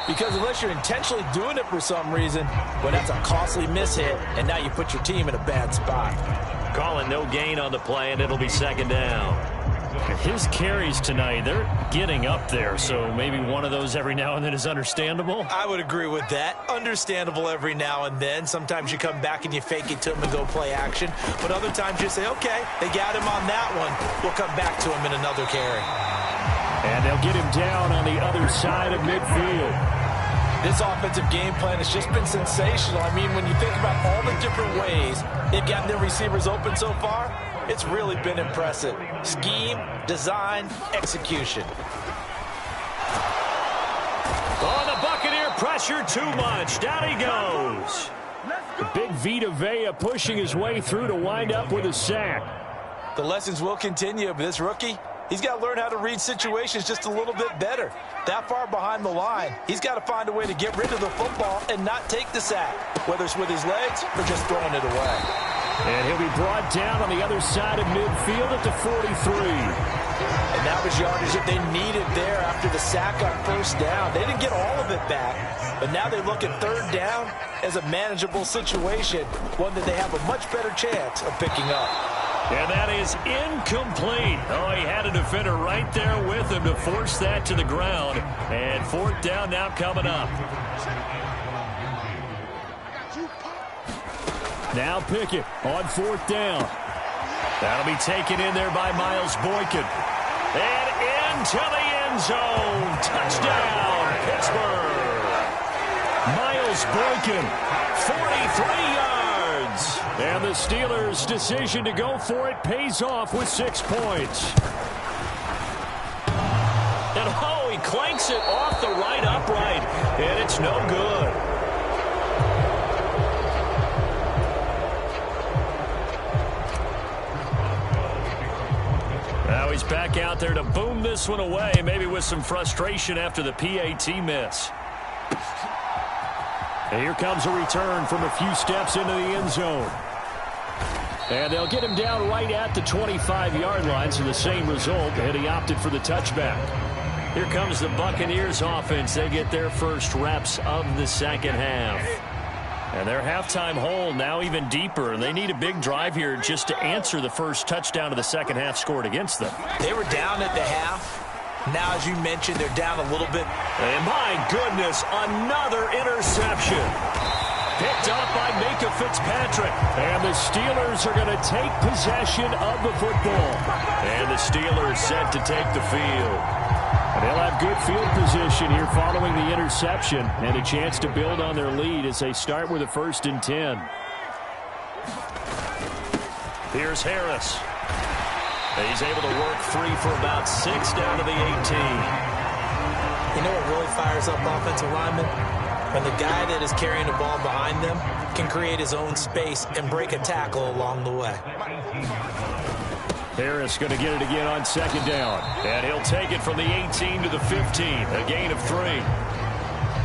Because unless you're intentionally doing it for some reason, well, that's a costly mishit, and now you put your team in a bad spot. Calling no gain on the play, and it'll be 2nd down. His carries tonight, they're getting up there, so maybe one of those every now and then is understandable. I would agree with that. Understandable every now and then. Sometimes you come back and you fake it to him and go play action. But other times you say, okay, they got him on that one. We'll come back to him in another carry. And they'll get him down on the other side of midfield. This offensive game plan has just been sensational. I mean, when you think about all the different ways they've gotten their receivers open so far, it's really been impressive. Scheme, design, execution. Oh, the Buccaneer pressure too much. Down he goes. Big Vita Vea pushing his way through to wind up with a sack. The lessons will continue, but this rookie, he's got to learn how to read situations just a little bit better. That far behind the line, he's got to find a way to get rid of the football and not take the sack, whether it's with his legs or just throwing it away. And he'll be brought down on the other side of midfield at the 43. And that was yardage that they needed there after the sack on 1st down. They didn't get all of it back, but now they look at 3rd down as a manageable situation, one that they have a much better chance of picking up. And that is incomplete. Oh, he had a defender right there with him to force that to the ground. And 4th down now coming up. Now Pickett on 4th down. That'll be taken in there by Miles Boykin. And into the end zone. Touchdown, Pittsburgh. Miles Boykin, 43 yards. And the Steelers' decision to go for it pays off with 6 points. And oh, he clanks it off the right upright. And it's no good. back out there to boom this one away, maybe with some frustration after the PAT miss. And here comes a return from a few steps into the end zone. And they'll get him down right at the 25-yard line, so the same result, and he opted for the touchback. Here comes the Buccaneers offense. They get their first reps of the second half. And their halftime hole now even deeper. They need a big drive here just to answer the first touchdown of the second half scored against them. They were down at the half. Now, as you mentioned, they're down a little bit. And my goodness, another interception. Picked up by Micah Fitzpatrick. And the Steelers are going to take possession of the football. And the Steelers set to take the field. And they'll have good field position here following the interception and a chance to build on their lead as they start with a 1st and 10. Here's Harris. He's able to work free for about 6 down to the 18. You know what really fires up offensive linemen? When the guy that is carrying the ball behind them can create his own space and break a tackle along the way. Harris going to get it again on 2nd down. And he'll take it from the 18 to the 15. A gain of 3.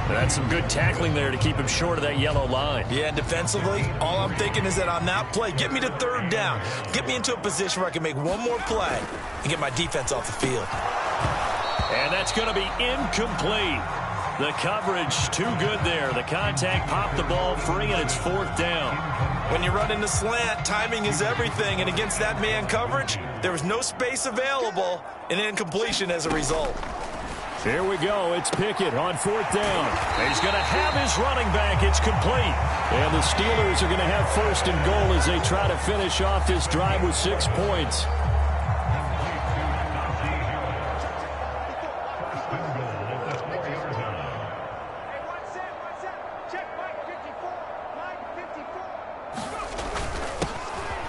That's some good tackling there to keep him short of that yellow line. Yeah, and defensively, all I'm thinking is that on that play, get me to 3rd down. Get me into a position where I can make one more play and get my defense off the field. And that's going to be incomplete. The coverage too good there. The contact popped the ball free, and it's 4th down. When you run in the slant, timing is everything. And against that man coverage, there was no space available, and incompletion as a result. Here we go. It's Pickett on 4th down. He's going to have his running back. It's complete. And the Steelers are going to have 1st and goal as they try to finish off this drive with 6 points.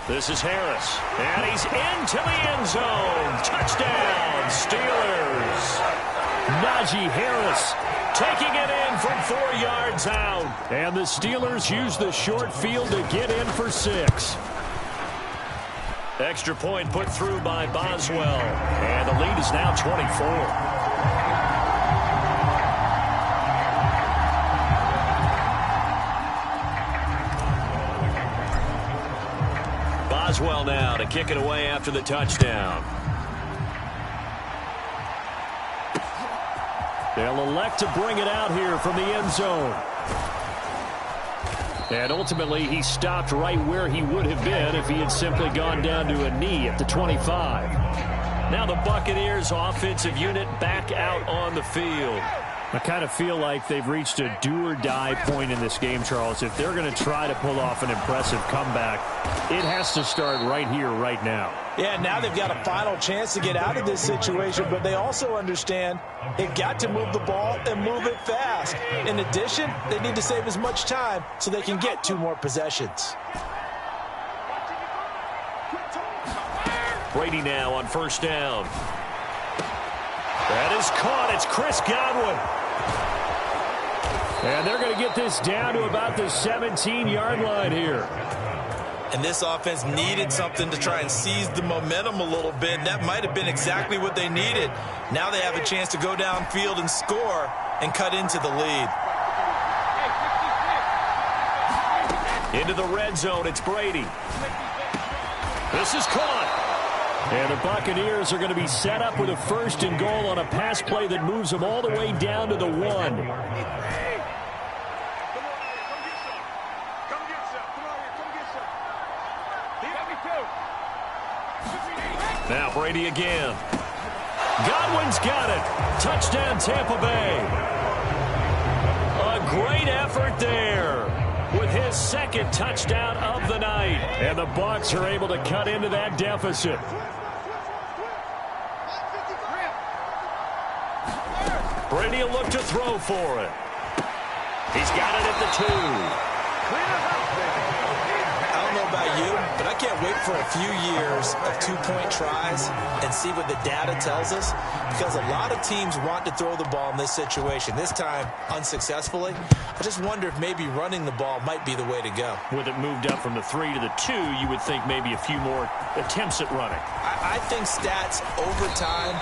This is Harris, and he's into the end zone. Touchdown, Steelers. Najee Harris taking it in from 4 yards out. And the Steelers use the short field to get in for 6. Extra point put through by Boswell. And the lead is now 24. Boswell now to kick it away after the touchdown. They'll elect to bring it out here from the end zone. And ultimately, he stopped right where he would have been if he had simply gone down to a knee at the 25. Now the Buccaneers offensive unit back out on the field. I kind of feel like they've reached a do-or-die point in this game, Charles. If they're going to try to pull off an impressive comeback, it has to start right here, right now. Yeah, now they've got a final chance to get out of this situation, but they also understand they've got to move the ball and move it fast. In addition, they need to save as much time so they can get 2 more possessions. Brady now on 1st down. That is caught. It's Chris Godwin. And they're going to get this down to about the 17-yard line here. And this offense needed something to try and seize the momentum a little bit. That might have been exactly what they needed. Now they have a chance to go downfield and score and cut into the lead. Into the red zone, it's Brady. This is caught. And the Buccaneers are going to be set up with a 1st and goal on a pass play that moves them all the way down to the 1. Now Brady again. Godwin's got it. Touchdown, Tampa Bay. A great effort there with his 2nd touchdown of the night. And the Bucs are able to cut into that deficit. Brady will look to throw for it. He's got it at the 2. I don't know about you, but I can't wait for a few years of two-point tries and see what the data tells us, because a lot of teams want to throw the ball in this situation. This time, unsuccessfully. I just wonder if maybe running the ball might be the way to go. With it moved up from the 3 to the 2, you would think maybe a few more attempts at running. I think stats over time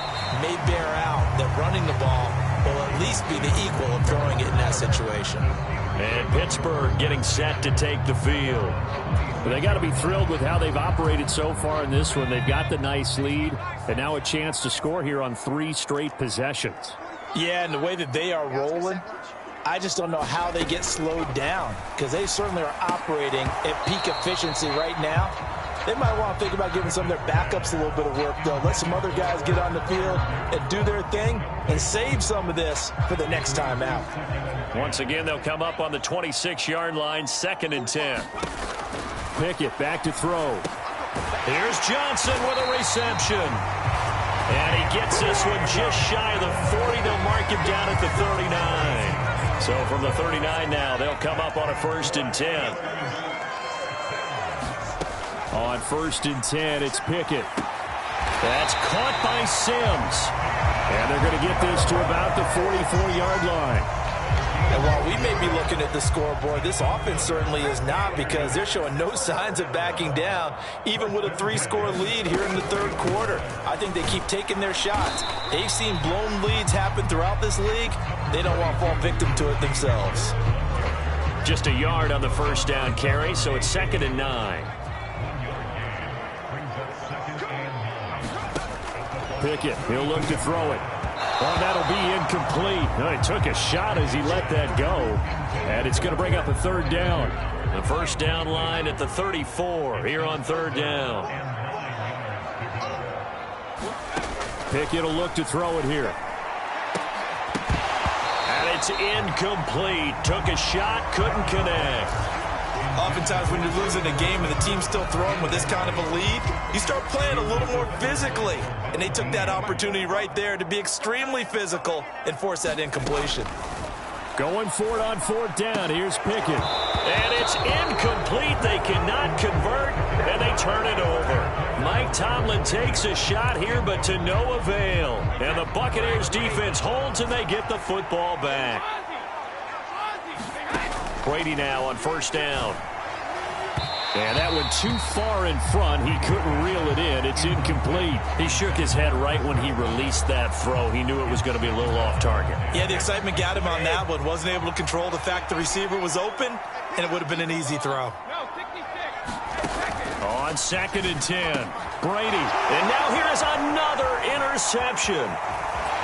may bear out that running the ball will at least be the equal of throwing it in that situation. And Pittsburgh getting set to take the field. But they got to be thrilled with how they've operated so far in this one. They've got the nice lead, and now a chance to score here on 3 straight possessions. Yeah, and the way that they are rolling, I just don't know how they get slowed down, because they certainly are operating at peak efficiency right now. They might want to think about giving some of their backups a little bit of work, though. Let some other guys get on the field and do their thing and save some of this for the next time out. Once again, they'll come up on the 26-yard line, 2nd and 10. Pickett back to throw. Here's Johnson with a reception. And he gets this one just shy of the 40. They'll mark him down at the 39. So from the 39 now, they'll come up on a 1st and 10. On 1st and 10, it's Pickett. That's caught by Sims. And they're going to get this to about the 44-yard line. And while we may be looking at the scoreboard, this offense certainly is not, because they're showing no signs of backing down, even with a 3-score lead here in the 3rd quarter. I think they keep taking their shots. They've seen blown leads happen throughout this league. They don't want to fall victim to it themselves. Just a yard on the 1st down carry, so it's 2nd and 9. Pickett, he'll look to throw it. Well, that'll be incomplete. He took a shot as he let that go. And it's going to bring up a 3rd down. The 1st down line at the 34 here on 3rd down. Pickett will look to throw it here. And it's incomplete. Took a shot, couldn't connect. Oftentimes when you're losing a game and the team's still throwing with this kind of a lead, you start playing a little more physically. And they took that opportunity right there to be extremely physical and force that incompletion. Going for it on 4th down. Here's Pickett. And it's incomplete. They cannot convert, and they turn it over. Mike Tomlin takes a shot here, but to no avail. And the Buccaneers defense holds, and they get the football back. Brady now on 1st down. And that went too far in front. He couldn't reel it in. It's incomplete. He shook his head right when he released that throw. He knew it was going to be a little off target. Yeah, the excitement got him on that one. Wasn't able to control the fact the receiver was open, and it would have been an easy throw. On 2nd and 10, Brady. And now here is another interception.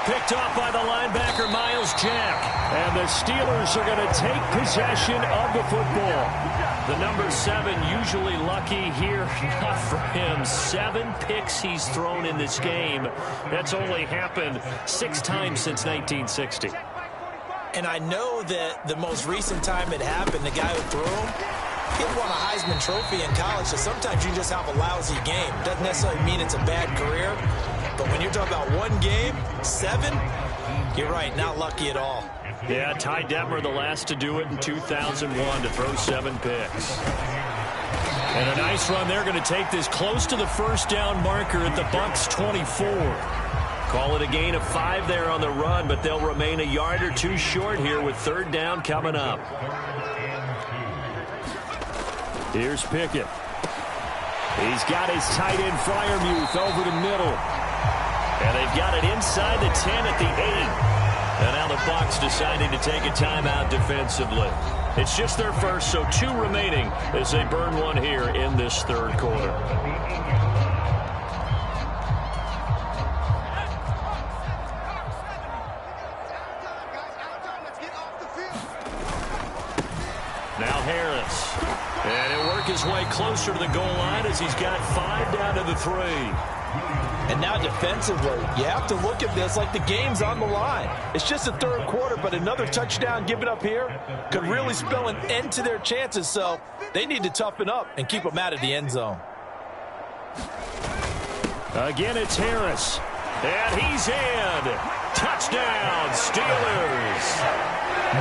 Picked off by the linebacker, Miles Jack. And the Steelers are going to take possession of the football. The number 7 usually lucky here. Not for him. 7 picks he's thrown in this game. That's only happened 6 times since 1960. And I know that the most recent time it happened, the guy who threw him, he won a Heisman Trophy in college, so sometimes you just have a lousy game. Doesn't necessarily mean it's a bad career. But when you're talking about one game, 7, you're right, not lucky at all. Yeah, Ty Detmer, the last to do it in 2001, to throw 7 picks. And a nice run. They're going to take this close to the 1st down marker at the Bucs 24. Call it a gain of 5 there on the run, but they'll remain a yard or 2 short here with 3rd down coming up. Here's Pickett. He's got his tight end Freiermuth over the middle. And they've got it inside the 10 at the 8. And now the Bucs deciding to take a timeout defensively. It's just their first, so 2 remaining as they burn one here in this 3rd quarter. Now Harris. And he'll work his way closer to the goal line as he's got 5 down to the 3. And now defensively, you have to look at this like the game's on the line. It's just the 3rd quarter, but another touchdown given up here could really spell an end to their chances. So they need to toughen up and keep them out of the end zone. Again, it's Harris. And he's in. Touchdown, Steelers.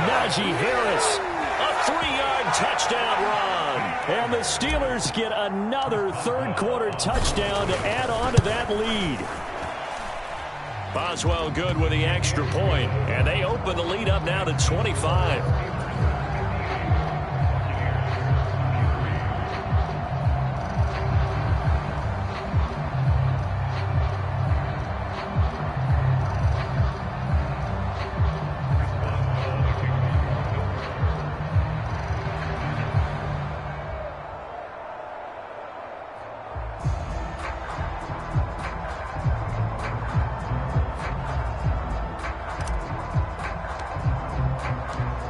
Najee Harris, a 3-yard touchdown run. And the Steelers get another third-quarter touchdown to add on to that lead. Boswell good with the extra point, and they open the lead up now to 25.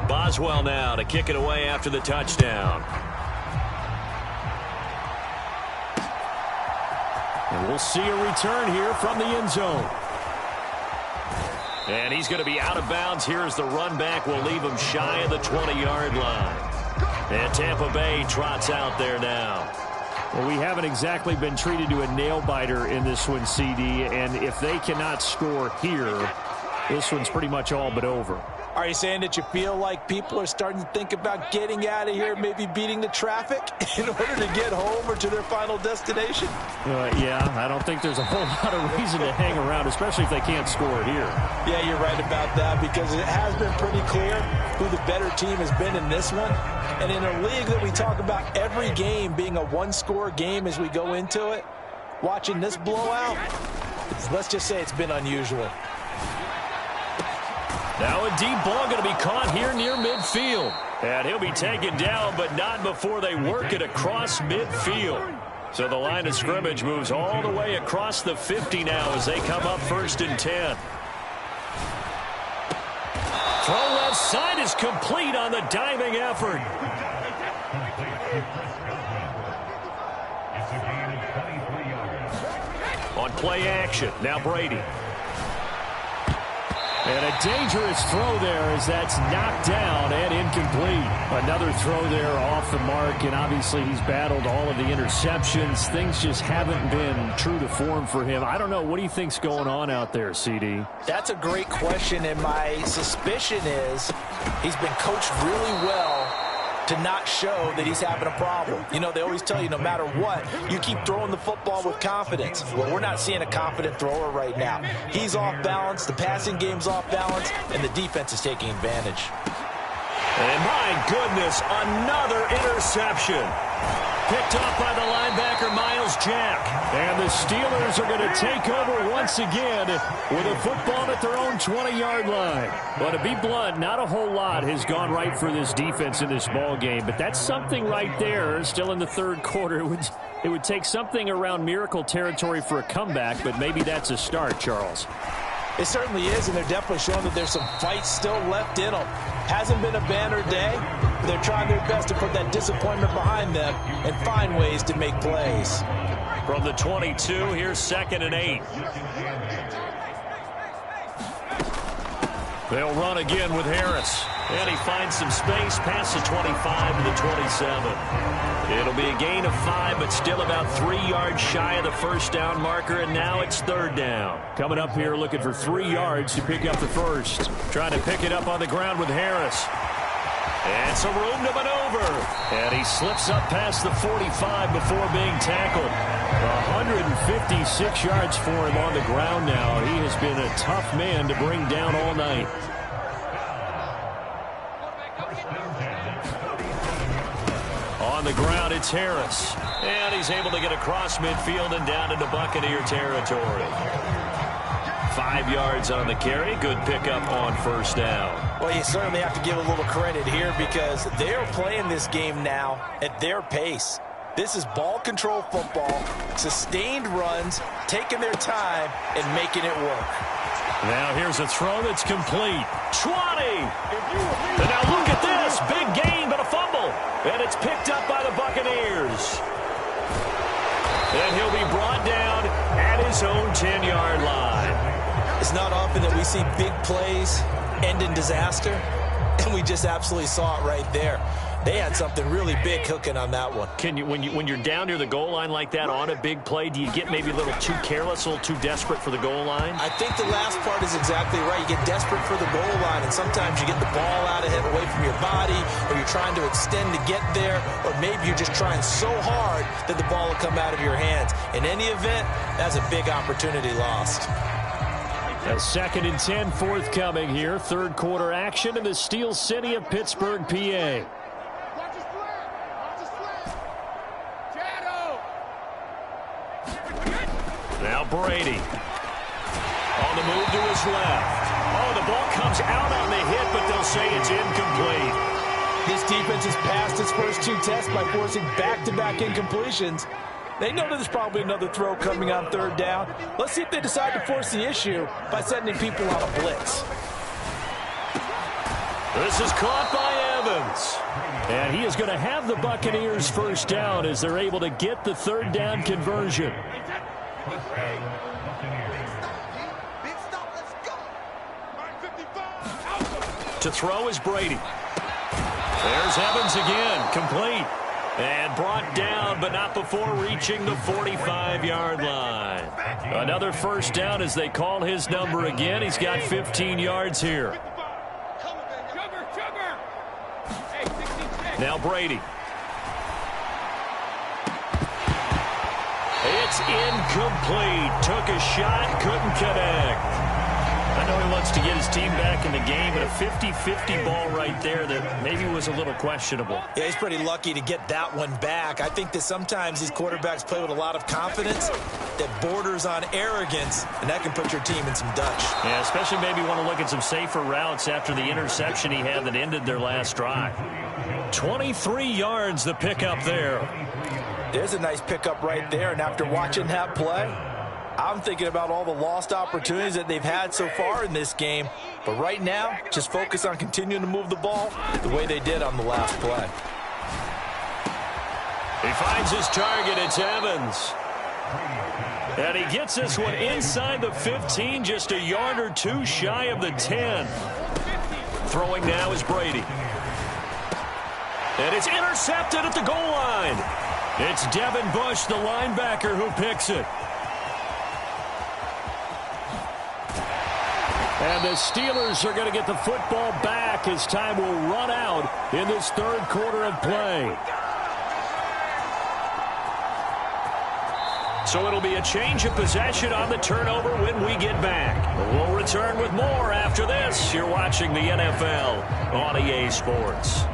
Boswell now to kick it away after the touchdown. And we'll see a return here from the end zone. And he's going to be out of bounds. Here's the run back. Will leave him shy of the 20-yard line. And Tampa Bay trots out there now. Well, we haven't exactly been treated to a nail-biter in this one, CD. And if they cannot score here, this one's pretty much all but over. Are you saying that you feel like people are starting to think about getting out of here, maybe beating the traffic in order to get home or to their final destination? Yeah, I don't think there's a whole lot of reason to hang around, especially if they can't score here. Yeah, you're right about that, because it has been pretty clear who the better team has been in this one. And in a league that we talk about every game being a one-score game as we go into it, watching this blowout, let's just say it's been unusual. Now a deep ball going to be caught here near midfield. And he'll be taken down, but not before they work it across midfield. So the line of scrimmage moves all the way across the 50 now as they come up 1st and 10. Throw left side is complete on the diving effort. On play action, now Brady. And a dangerous throw there as that's knocked down and incomplete. Another throw there off the mark, and obviously he's battled all of the interceptions. Things just haven't been true to form for him. I don't know. What do you think's going on out there, CD? That's a great question, and my suspicion is he's been coached really well to not show that he's having a problem. You know, they always tell you no matter what, you keep throwing the football with confidence. Well, we're not seeing a confident thrower right now. He's off balance, the passing game's off balance, and the defense is taking advantage. And my goodness, another interception. Picked off by the linebacker, Miles Jack. And the Steelers are going to take over once again with a football at their own 20-yard line. But to be blunt, not a whole lot has gone right for this defense in this ball game. But that's something right there. Still in the third quarter. It would take something around miracle territory for a comeback, but maybe that's a start, Charles. It certainly is, and they're definitely showing that there's some fight still left in them. Hasn't been a banner day, but they're trying their best to put that disappointment behind them and find ways to make plays. From the 22, here's 2nd and 8. They'll run again with Harris. And he finds some space past the 25 to the 27. It'll be a gain of 5, but still about 3 yards shy of the first down marker, and now it's 3rd down. Coming up here looking for 3 yards to pick up the first. Trying to pick it up on the ground with Harris. And some room to maneuver. And he slips up past the 45 before being tackled. 156 yards for him on the ground now. He has been a tough man to bring down all night. On the ground, it's Harris. And he's able to get across midfield and down into Buccaneer territory. 5 yards on the carry. Good pickup on first down. Well, you certainly have to give a little credit here because they're playing this game now at their pace. This is ball control football, sustained runs, taking their time and making it work. Now here's a throw that's complete. 20! And now look at this. Big gain, but a fumble. And it's picked up by the Buccaneers. And he'll be brought down at his own 10-yard line. It's not often that we see big plays end in disaster, and we just absolutely saw it right there. they had something really big cooking on that one. Can you, when you're down near the goal line like that on a big play, do you get maybe a little too careless, a little too desperate for the goal line? I think the last part is exactly right. You get desperate for the goal line, and sometimes you get the ball out ahead away from your body, or you're trying to extend to get there, or maybe you're just trying so hard that the ball will come out of your hands. In any event, that's a big opportunity lost. A 2nd and 10 forthcoming here. Third quarter action in the Steel City of Pittsburgh, PA. Now Brady. On the move to his left. Oh, the ball comes out on the hit, but they'll say it's incomplete. This defense has passed its first 2 tests by forcing back-to-back incompletions. They know there's probably another throw coming on 3rd down. Let's see if they decide to force the issue by sending people on a blitz. This is caught by Evans. And he is going to have the Buccaneers first down as they're able to get the 3rd down conversion. To throw is Brady. There's Evans again, complete. And brought down, but not before reaching the 45-yard line. Another first down as they call his number again. He's got 15 yards here. Now Brady. It's incomplete. Took a shot, couldn't connect. I know he wants to get his team back in the game, but a 50-50 ball right there that maybe was a little questionable. Yeah, he's pretty lucky to get that one back. I think that sometimes these quarterbacks play with a lot of confidence that borders on arrogance, and that can put your team in some Dutch. Yeah, especially maybe want to look at some safer routes after the interception he had that ended their last drive. 23 yards the pickup there. There's a nice pickup right there, and after watching that play, I'm thinking about all the lost opportunities that they've had so far in this game. But right now, just focus on continuing to move the ball the way they did on the last play. He finds his target. It's Evans. And he gets this one inside the 15, just a yard or 2 shy of the 10. Throwing now is Brady. And it's intercepted at the goal line. It's Devin Bush, the linebacker, who picks it. And the Steelers are going to get the football back as time will run out in this 3rd quarter of play. So it'll be a change of possession on the turnover when we get back. We'll return with more after this. You're watching the NFL on EA Sports.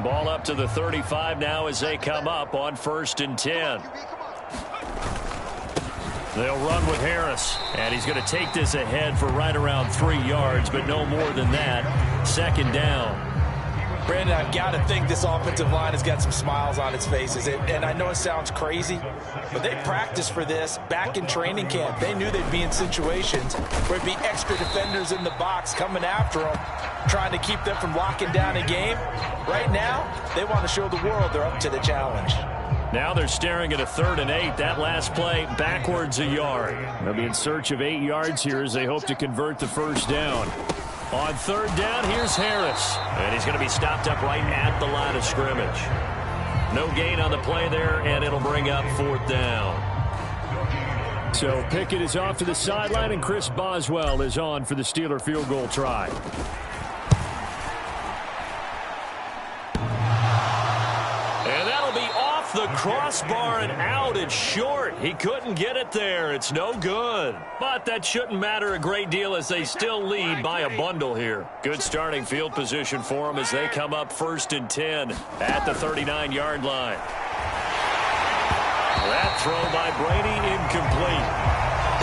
Ball up to the 35 now as they come up on 1st and 10. They'll run with Harris, and he's going to take this ahead for right around 3 yards, but no more than that. 2nd down. Brandon, I've got to think this offensive line has got some smiles on its faces. And I know it sounds crazy, but they practiced for this back in training camp. They knew they'd be in situations where it'd be extra defenders in the box coming after them, trying to keep them from locking down a game. Right now, they want to show the world they're up to the challenge. Now they're staring at a 3rd and 8. That last play backwards a yard. They'll be in search of 8 yards here as they hope to convert the first down. On 3rd down, here's Harris. And he's going to be stopped up right at the line of scrimmage. No gain on the play there, and it'll bring up 4th down. So Pickett is off to the sideline, and Chris Boswell is on for the Steeler field goal try. The crossbar and out. It's short. He couldn't get it there. It's no good. But that shouldn't matter a great deal as they still lead by a bundle here. Good starting field position for them as they come up 1st and 10 at the 39-yard line. That throw by Brady incomplete.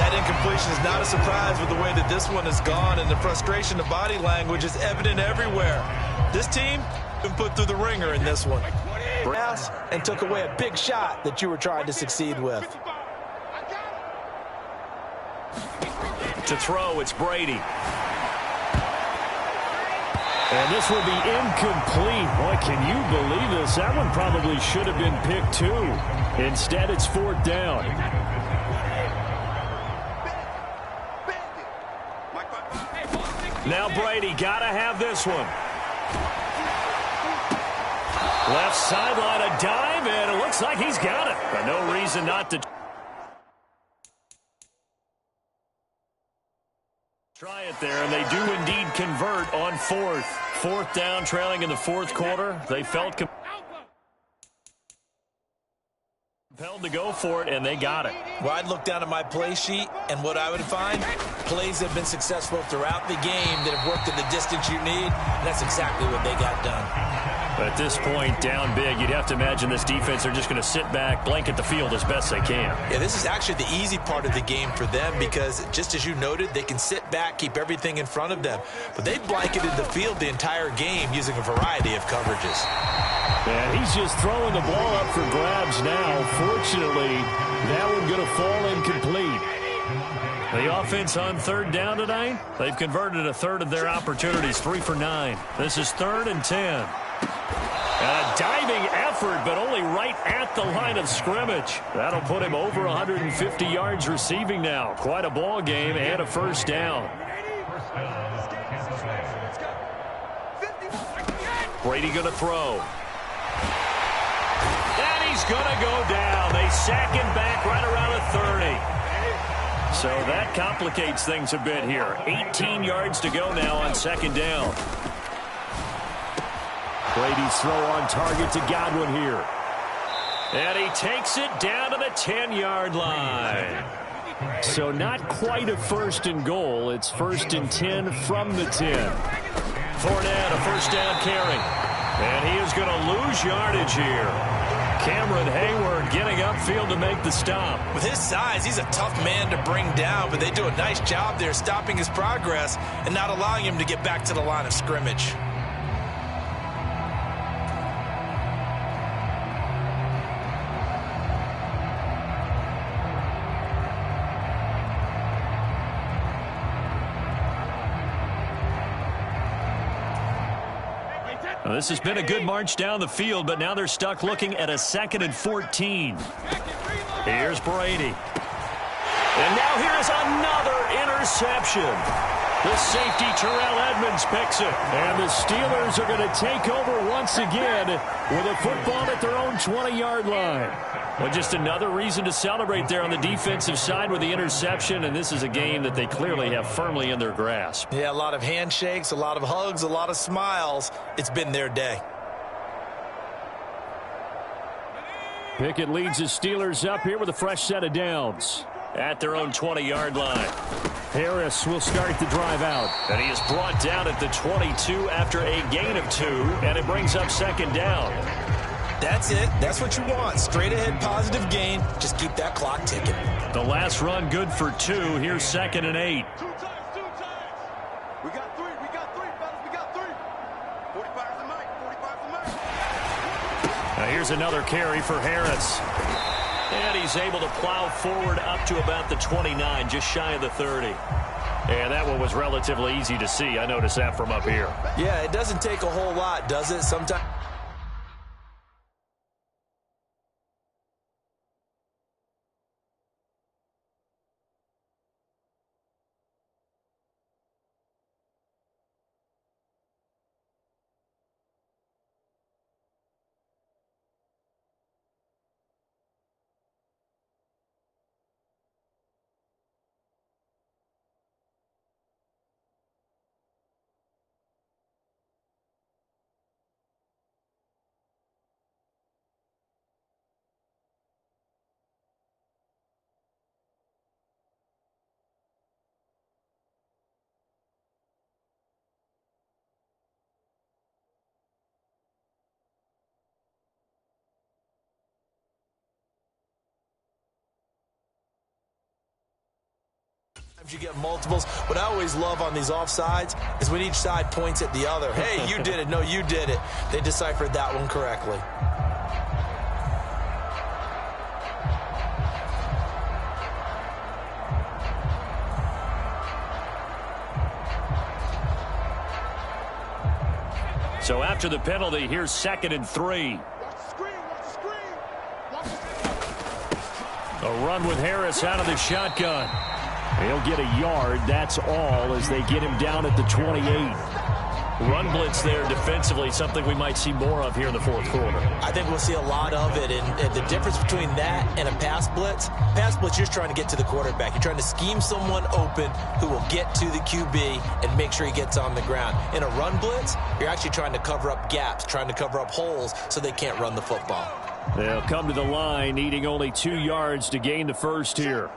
That incompletion is not a surprise with the way that this one has gone, and the frustration, the body language is evident everywhere. This team been put through the ringer in this one. And took away a big shot that you were trying to succeed with. To throw, it's Brady. And this will be incomplete. Boy, can you believe this? That one probably should have been picked too. Instead, it's 4th down. Now Brady got to have this one. Left sideline, a dive, and it looks like he's got it. But no reason not to try it there, and they do indeed convert on fourth. Fourth down, trailing in the fourth quarter. They felt compelled to go for it, and they got it. Well, I'd look down at my play sheet, and what I would find, plays have been successful throughout the game that have worked at the distance you need, and that's exactly what they got done. But at this point, down big, you'd have to imagine this defense are just going to sit back, blanket the field as best they can. Yeah, this is actually the easy part of the game for them because, just as you noted, they can sit back, keep everything in front of them. But they've blanketed the field the entire game using a variety of coverages. And he's just throwing the ball up for grabs now. Fortunately, that one going to fall incomplete. The offense on third down tonight, they've converted a third of their opportunities, 3 for 9. This is 3rd and 10. A diving effort, but only right at the line of scrimmage. That'll put him over 150 yards receiving now. Quite a ball game and a first down. Brady going to throw. And he's going to go down. They sack him back right around the 30. So that complicates things a bit here. 18 yards to go now on second down. Brady's throw on target to Godwin here. And he takes it down to the 10-yard line. So not quite a 1st and goal. It's 1st and 10 from the 10. Fournette, a first down carry. And he is going to lose yardage here. Cameron Hayward getting upfield to make the stop. With his size, he's a tough man to bring down, but they do a nice job there stopping his progress and not allowing him to get back to the line of scrimmage. Well, this has been a good march down the field, but now they're stuck looking at a 2nd and 14. Here's Brady. And now here's another interception. The safety, Terrell Edmonds, picks it. And the Steelers are going to take over once again with a football at their own 20-yard line. Well, just another reason to celebrate there on the defensive side with the interception, and this is a game that they clearly have firmly in their grasp. Yeah, a lot of handshakes, a lot of hugs, a lot of smiles. It's been their day. Pickett leads his Steelers up here with a fresh set of downs at their own 20-yard line. Harris will start the drive out. And he is brought down at the 22 after a gain of 2, and it brings up second down. That's it. That's what you want. Straight ahead positive gain. Just keep that clock ticking. The last run good for 2. Here's 2nd and 8. Two times. We got 3, fellas. We got 3. 45's the mic. 45's the mic. Now here's another carry for Harris. And he's able to plow forward up to about the 29, just shy of the 30. And that one was relatively easy to see. I noticed that from up here. Yeah, it doesn't take a whole lot, does it? Sometimes. You get multiples. What I always love on these offsides is when each side points at the other. Hey, you did it. No, you did it. They deciphered that one correctly. So after the penalty, here's 2nd and 3. A run with Harris out of the shotgun. He'll get a yard, that's all, as they get him down at the 28. Run blitz there defensively, something we might see more of here in the fourth quarter. I think we'll see a lot of it, and the difference between that and a pass blitz, you're just trying to get to the quarterback. You're trying to scheme someone open who will get to the QB and make sure he gets on the ground. In a run blitz, you're actually trying to cover up gaps, trying to cover up holes so they can't run the football. They'll come to the line, needing only 2 yards to gain the first here.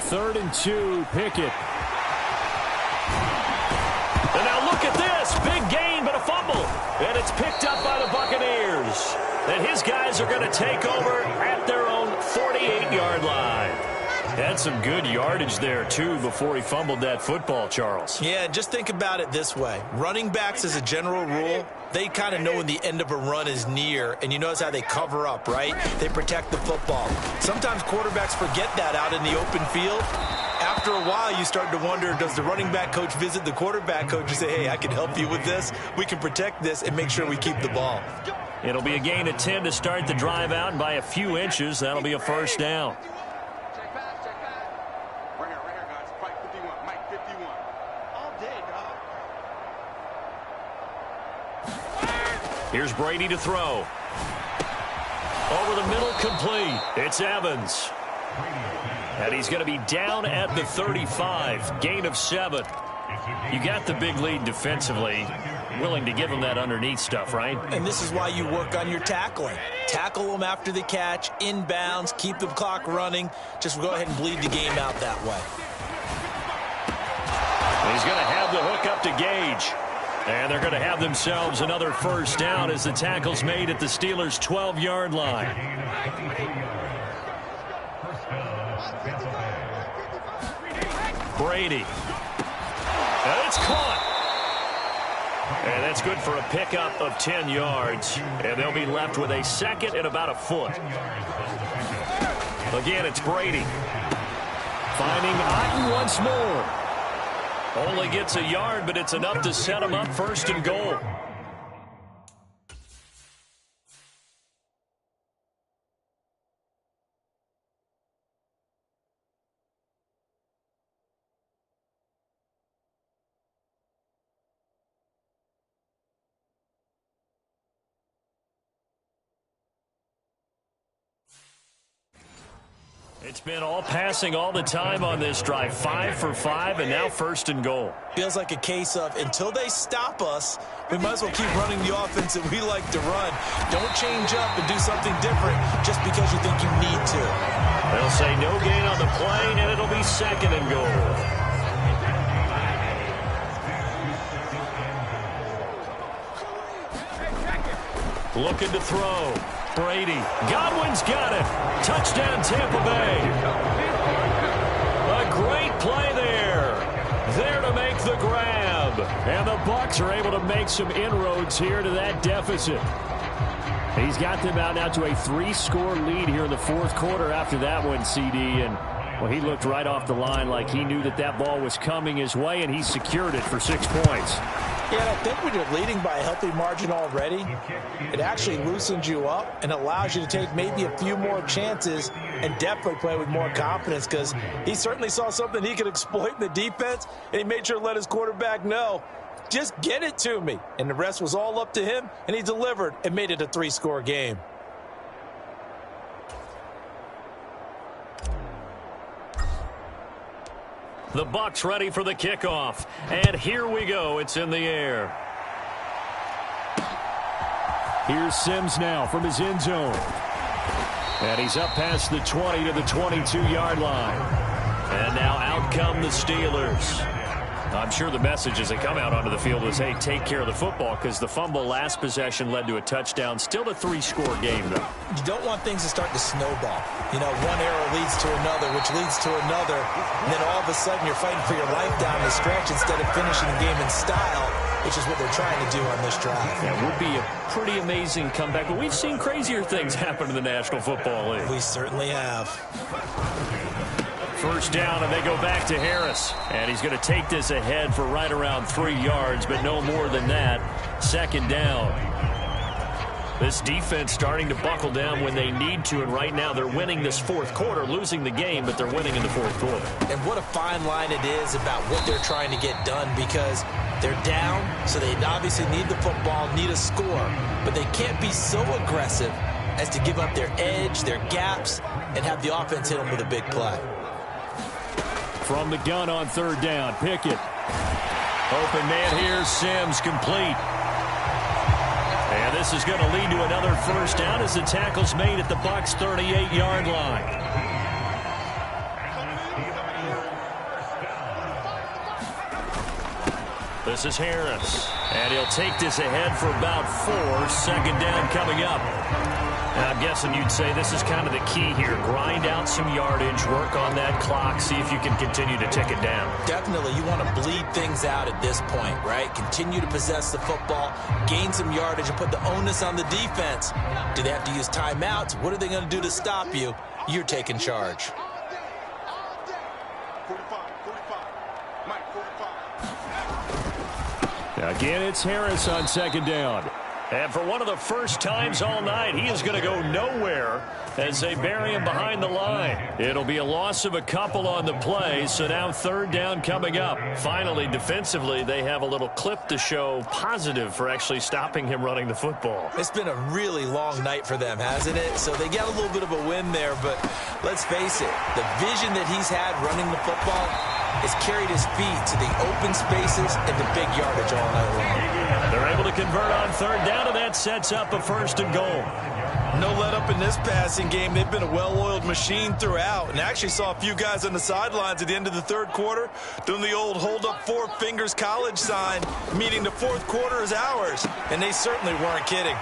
Third and 2, Pickett. And now look at this. Big gain, but a fumble. And it's picked up by the Buccaneers. And his guys are going to take over at their own 48-yard line. Had some good yardage there, too, before he fumbled that football, Charles. Yeah, just think about it this way. Running backs, as a general rule, they kind of know when the end of a run is near, and you notice how they cover up, right? They protect the football. Sometimes quarterbacks forget that out in the open field. After a while, you start to wonder, does the running back coach visit the quarterback coach and say, hey, I can help you with this. We can protect this and make sure we keep the ball. It'll be a gain of 10 to start the drive out, and by a few inches, that'll be a first down. Here's Brady to throw. Over the middle, complete. It's Evans. And he's going to be down at the 35. Gain of 7. You got the big lead defensively. Willing to give him that underneath stuff, right? And this is why you work on your tackling. Tackle them after the catch, inbounds, keep the clock running. Just go ahead and bleed the game out that way. And he's going to have the hook up to Gage. And they're going to have themselves another first down as the tackle's made at the Steelers' 12-yard line. Brady. And it's caught. And that's good for a pickup of 10 yards. And they'll be left with a second and about a foot. Again, it's Brady. Finding Otten once more. Only gets a yard, but it's enough to set him up first and goal. It's been all passing all the time on this drive. 5 for 5, and now first and goal. Feels like a case of until they stop us, we might as well keep running the offense that we like to run. Don't change up and do something different just because you think you need to. They'll say no gain on the play, and it'll be second and goal. Looking to throw. Brady. Godwin's got it. Touchdown, Tampa Bay. A great play there. There to make the grab. And the Bucs are able to make some inroads here to that deficit. He's got them out now to a 3-score lead here in the fourth quarter after that one, CD. And, well, he looked right off the line like he knew that that ball was coming his way, and he secured it for 6 points. Yeah, I think when you're leading by a healthy margin already, it actually loosens you up and allows you to take maybe a few more chances and definitely play with more confidence, because he certainly saw something he could exploit in the defense, and he made sure to let his quarterback know, just get it to me. And the rest was all up to him, and he delivered and made it a 3-score game. The Bucs ready for the kickoff. And here we go. It's in the air. Here's Sims now from his end zone. And he's up past the 20 to the 22-yard line. And now out come the Steelers. I'm sure the message as they come out onto the field was, hey, take care of the football, because the fumble last possession led to a touchdown. Still a 3-score game, though. You don't want things to start to snowball. You know, one error leads to another, which leads to another. And then all of a sudden you're fighting for your life down the stretch instead of finishing the game in style, which is what they're trying to do on this drive. That would be a pretty amazing comeback. But we've seen crazier things happen in the National Football League. We certainly have. First down, and they go back to Harris. And he's going to take this ahead for right around 3 yards, but no more than that. Second down. This defense starting to buckle down when they need to, and right now they're winning this fourth quarter, losing the game, but they're winning in the fourth quarter. And what a fine line it is about what they're trying to get done, because they're down, so they obviously need the football, need a score, but they can't be so aggressive as to give up their edge, their gaps, and have the offense hit them with a big play. From the gun on third down, Pickett. Open man here, Sims, complete. And this is going to lead to another first down as the tackle's made at the Bucs' 38-yard line. This is Harris. And he'll take this ahead for about 4. Second down coming up. And I'm guessing you'd say this is kind of the key here. Grind out some yardage, work on that clock, see if you can continue to tick it down. Definitely. You want to bleed things out at this point, right? Continue to possess the football, gain some yardage, and put the onus on the defense. Do they have to use timeouts? What are they going to do to stop you? You're taking charge. 45. Mike, 45. Again, it's Harris on second down. And for one of the first times all night, he is going to go nowhere as they bury him behind the line. It'll be a loss of a couple on the play, so now third down coming up. Finally, defensively, they have a little clip to show positive for actually stopping him running the football. It's been a really long night for them, hasn't it? So they got a little bit of a win there, but let's face it, the vision that he's had running the football has carried his feet to the open spaces and the big yardage all night long. They're able to convert on third down, and that sets up a first and goal. No let up in this passing game. They've been a well-oiled machine throughout, and actually saw a few guys on the sidelines at the end of the third quarter doing the old hold up 4 fingers college sign, meaning the fourth quarter is ours, and they certainly weren't kidding.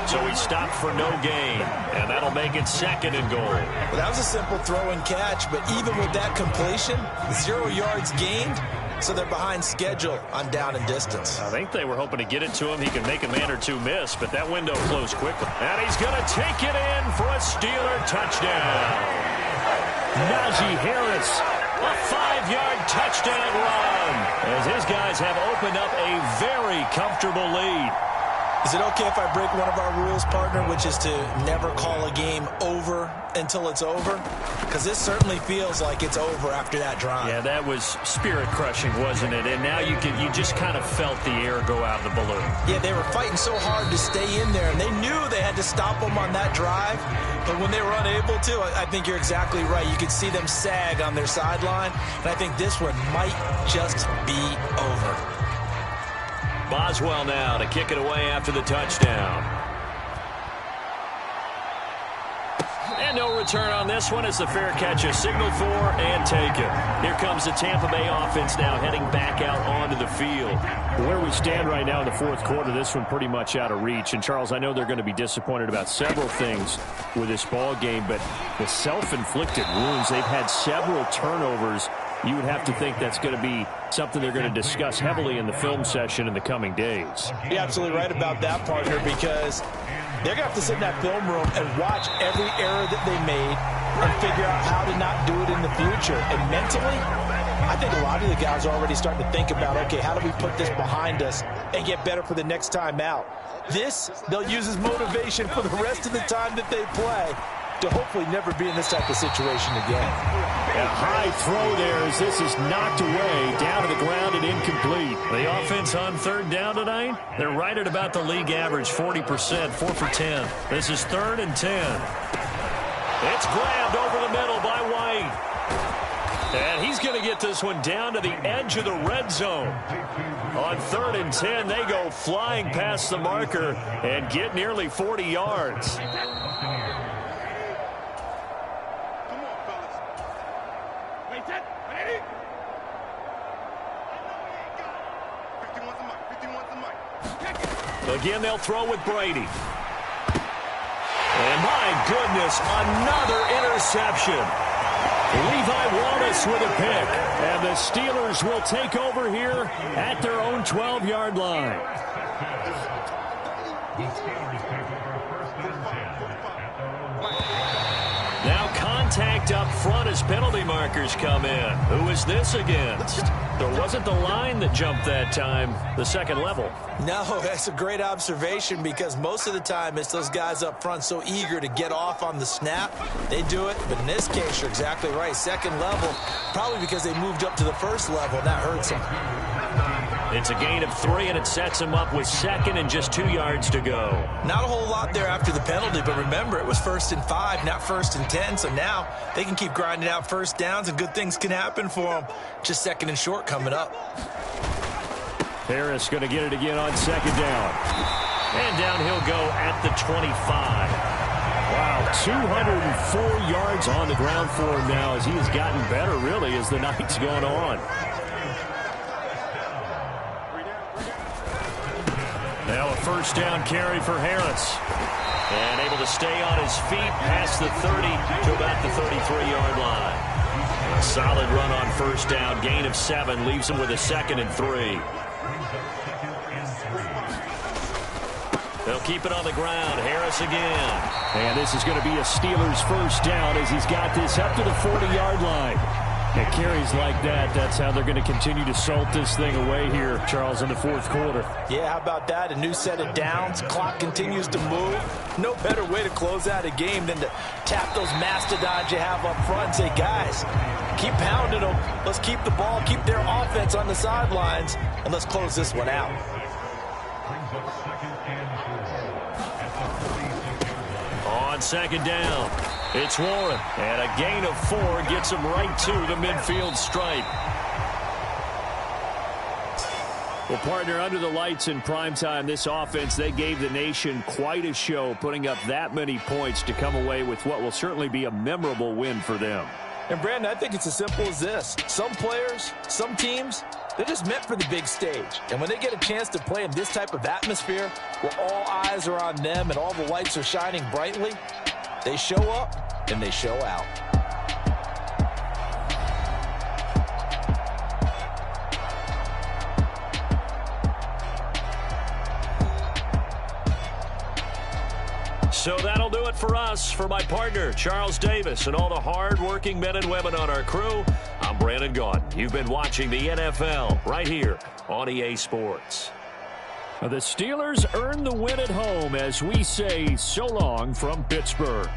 So he stopped for no gain, and that'll make it second and goal. Well, that was a simple throw and catch, but even with that completion, 0 yards gained, so they're behind schedule on down and distance. I think they were hoping to get it to him. He can make a man or two miss, but that window closed quickly. And he's going to take it in for a Steeler touchdown. Najee Harris, a 5-yard touchdown run, as his guys have opened up a very comfortable lead. Is it okay if I break one of our rules, partner, which is to never call a game over until it's over? Because this certainly feels like it's over after that drive. Yeah, that was spirit-crushing, wasn't it? And now you just kind of felt the air go out of the balloon. Yeah, they were fighting so hard to stay in there, and they knew they had to stop them on that drive. But when they were unable to, I think you're exactly right. You could see them sag on their sideline, and I think this one might just be over. Boswell now to kick it away after the touchdown. And no return on this one as the fair catch is signaled for and taken. Here comes the Tampa Bay offense now heading back out onto the field. Where we stand right now in the fourth quarter, this one pretty much out of reach. And, Charles, I know they're going to be disappointed about several things with this ball game, but the self-inflicted wounds, they've had several turnovers. You would have to think that's going to be something they're going to discuss heavily in the film session in the coming days. You're absolutely right about that, partner, because they're going to have to sit in that film room and watch every error that they made and figure out how to not do it in the future. And mentally, I think a lot of the guys are already starting to think about, okay, how do we put this behind us and get better for the next time out? This, they'll use as motivation for the rest of the time that they play to hopefully never be in this type of situation again. A high throw there as this is knocked away, down to the ground and incomplete. The offense on third down tonight, they're right at about the league average, 40%, 4 for 10. This is 3rd and 10. It's grabbed over the middle by White. And he's going to get this one down to the edge of the red zone. On 3rd and 10, they go flying past the marker and get nearly 40 yards. Come on, fellas. Wait, that. Ready? 51's the mic. 51's the mic. Again, they'll throw with Brady. And my goodness, another interception. Levi Wallace with a pick. And the Steelers will take over here at their own 12-yard line. Now contact up front as penalty markers come in. Who is this against? There wasn't the line that jumped that time, the second level. No, that's a great observation because most of the time it's those guys up front so eager to get off on the snap. They do it, but in this case, you're exactly right. Second level, probably because they moved up to the first level, and that hurts them. It's a gain of 3, and it sets them up with 2nd and just 2 yards to go. Not a whole lot there after the penalty, but remember, it was 1st and 5, not 1st and 10, so now they can keep grinding out first downs, and good things can happen for them. Just 2nd and short coming up. Harris going to get it again on 2nd down. And down he'll go at the 25. Wow, 204 yards on the ground for him now as he has gotten better, really, as the night's gone on. Now a 1st down carry for Harris. And able to stay on his feet past the 30 to about the 33-yard line. A solid run on 1st down. Gain of 7 leaves him with a 2nd and 3. They'll keep it on the ground. Harris again. And this is going to be a Steelers 1st down as he's got this up to the 40-yard line. And carries like that, that's how they're going to continue to salt this thing away here, Charles, in the 4th quarter. Yeah, how about that? A new set of downs. Clock continues to move. No better way to close out a game than to tap those mastodons you have up front and say, guys, keep pounding them. Let's keep the ball, keep their offense on the sidelines, and let's close this one out. On 2nd down, it's Warren. And a gain of 4 gets him right to the midfield stripe. Well, partner, under the lights in primetime, this offense, they gave the nation quite a show, putting up that many points to come away with what will certainly be a memorable win for them. And, Brandon, I think it's as simple as this. Some players, some teams, they're just meant for the big stage. And when they get a chance to play in this type of atmosphere where all eyes are on them and all the lights are shining brightly, they show up and they show out. So that'll do it for us. For my partner, Charles Davis, and all the hard-working men and women on our crew, I'm Brandon Gaudin. You've been watching the NFL right here on EA Sports. The Steelers earn the win at home as we say so long from Pittsburgh.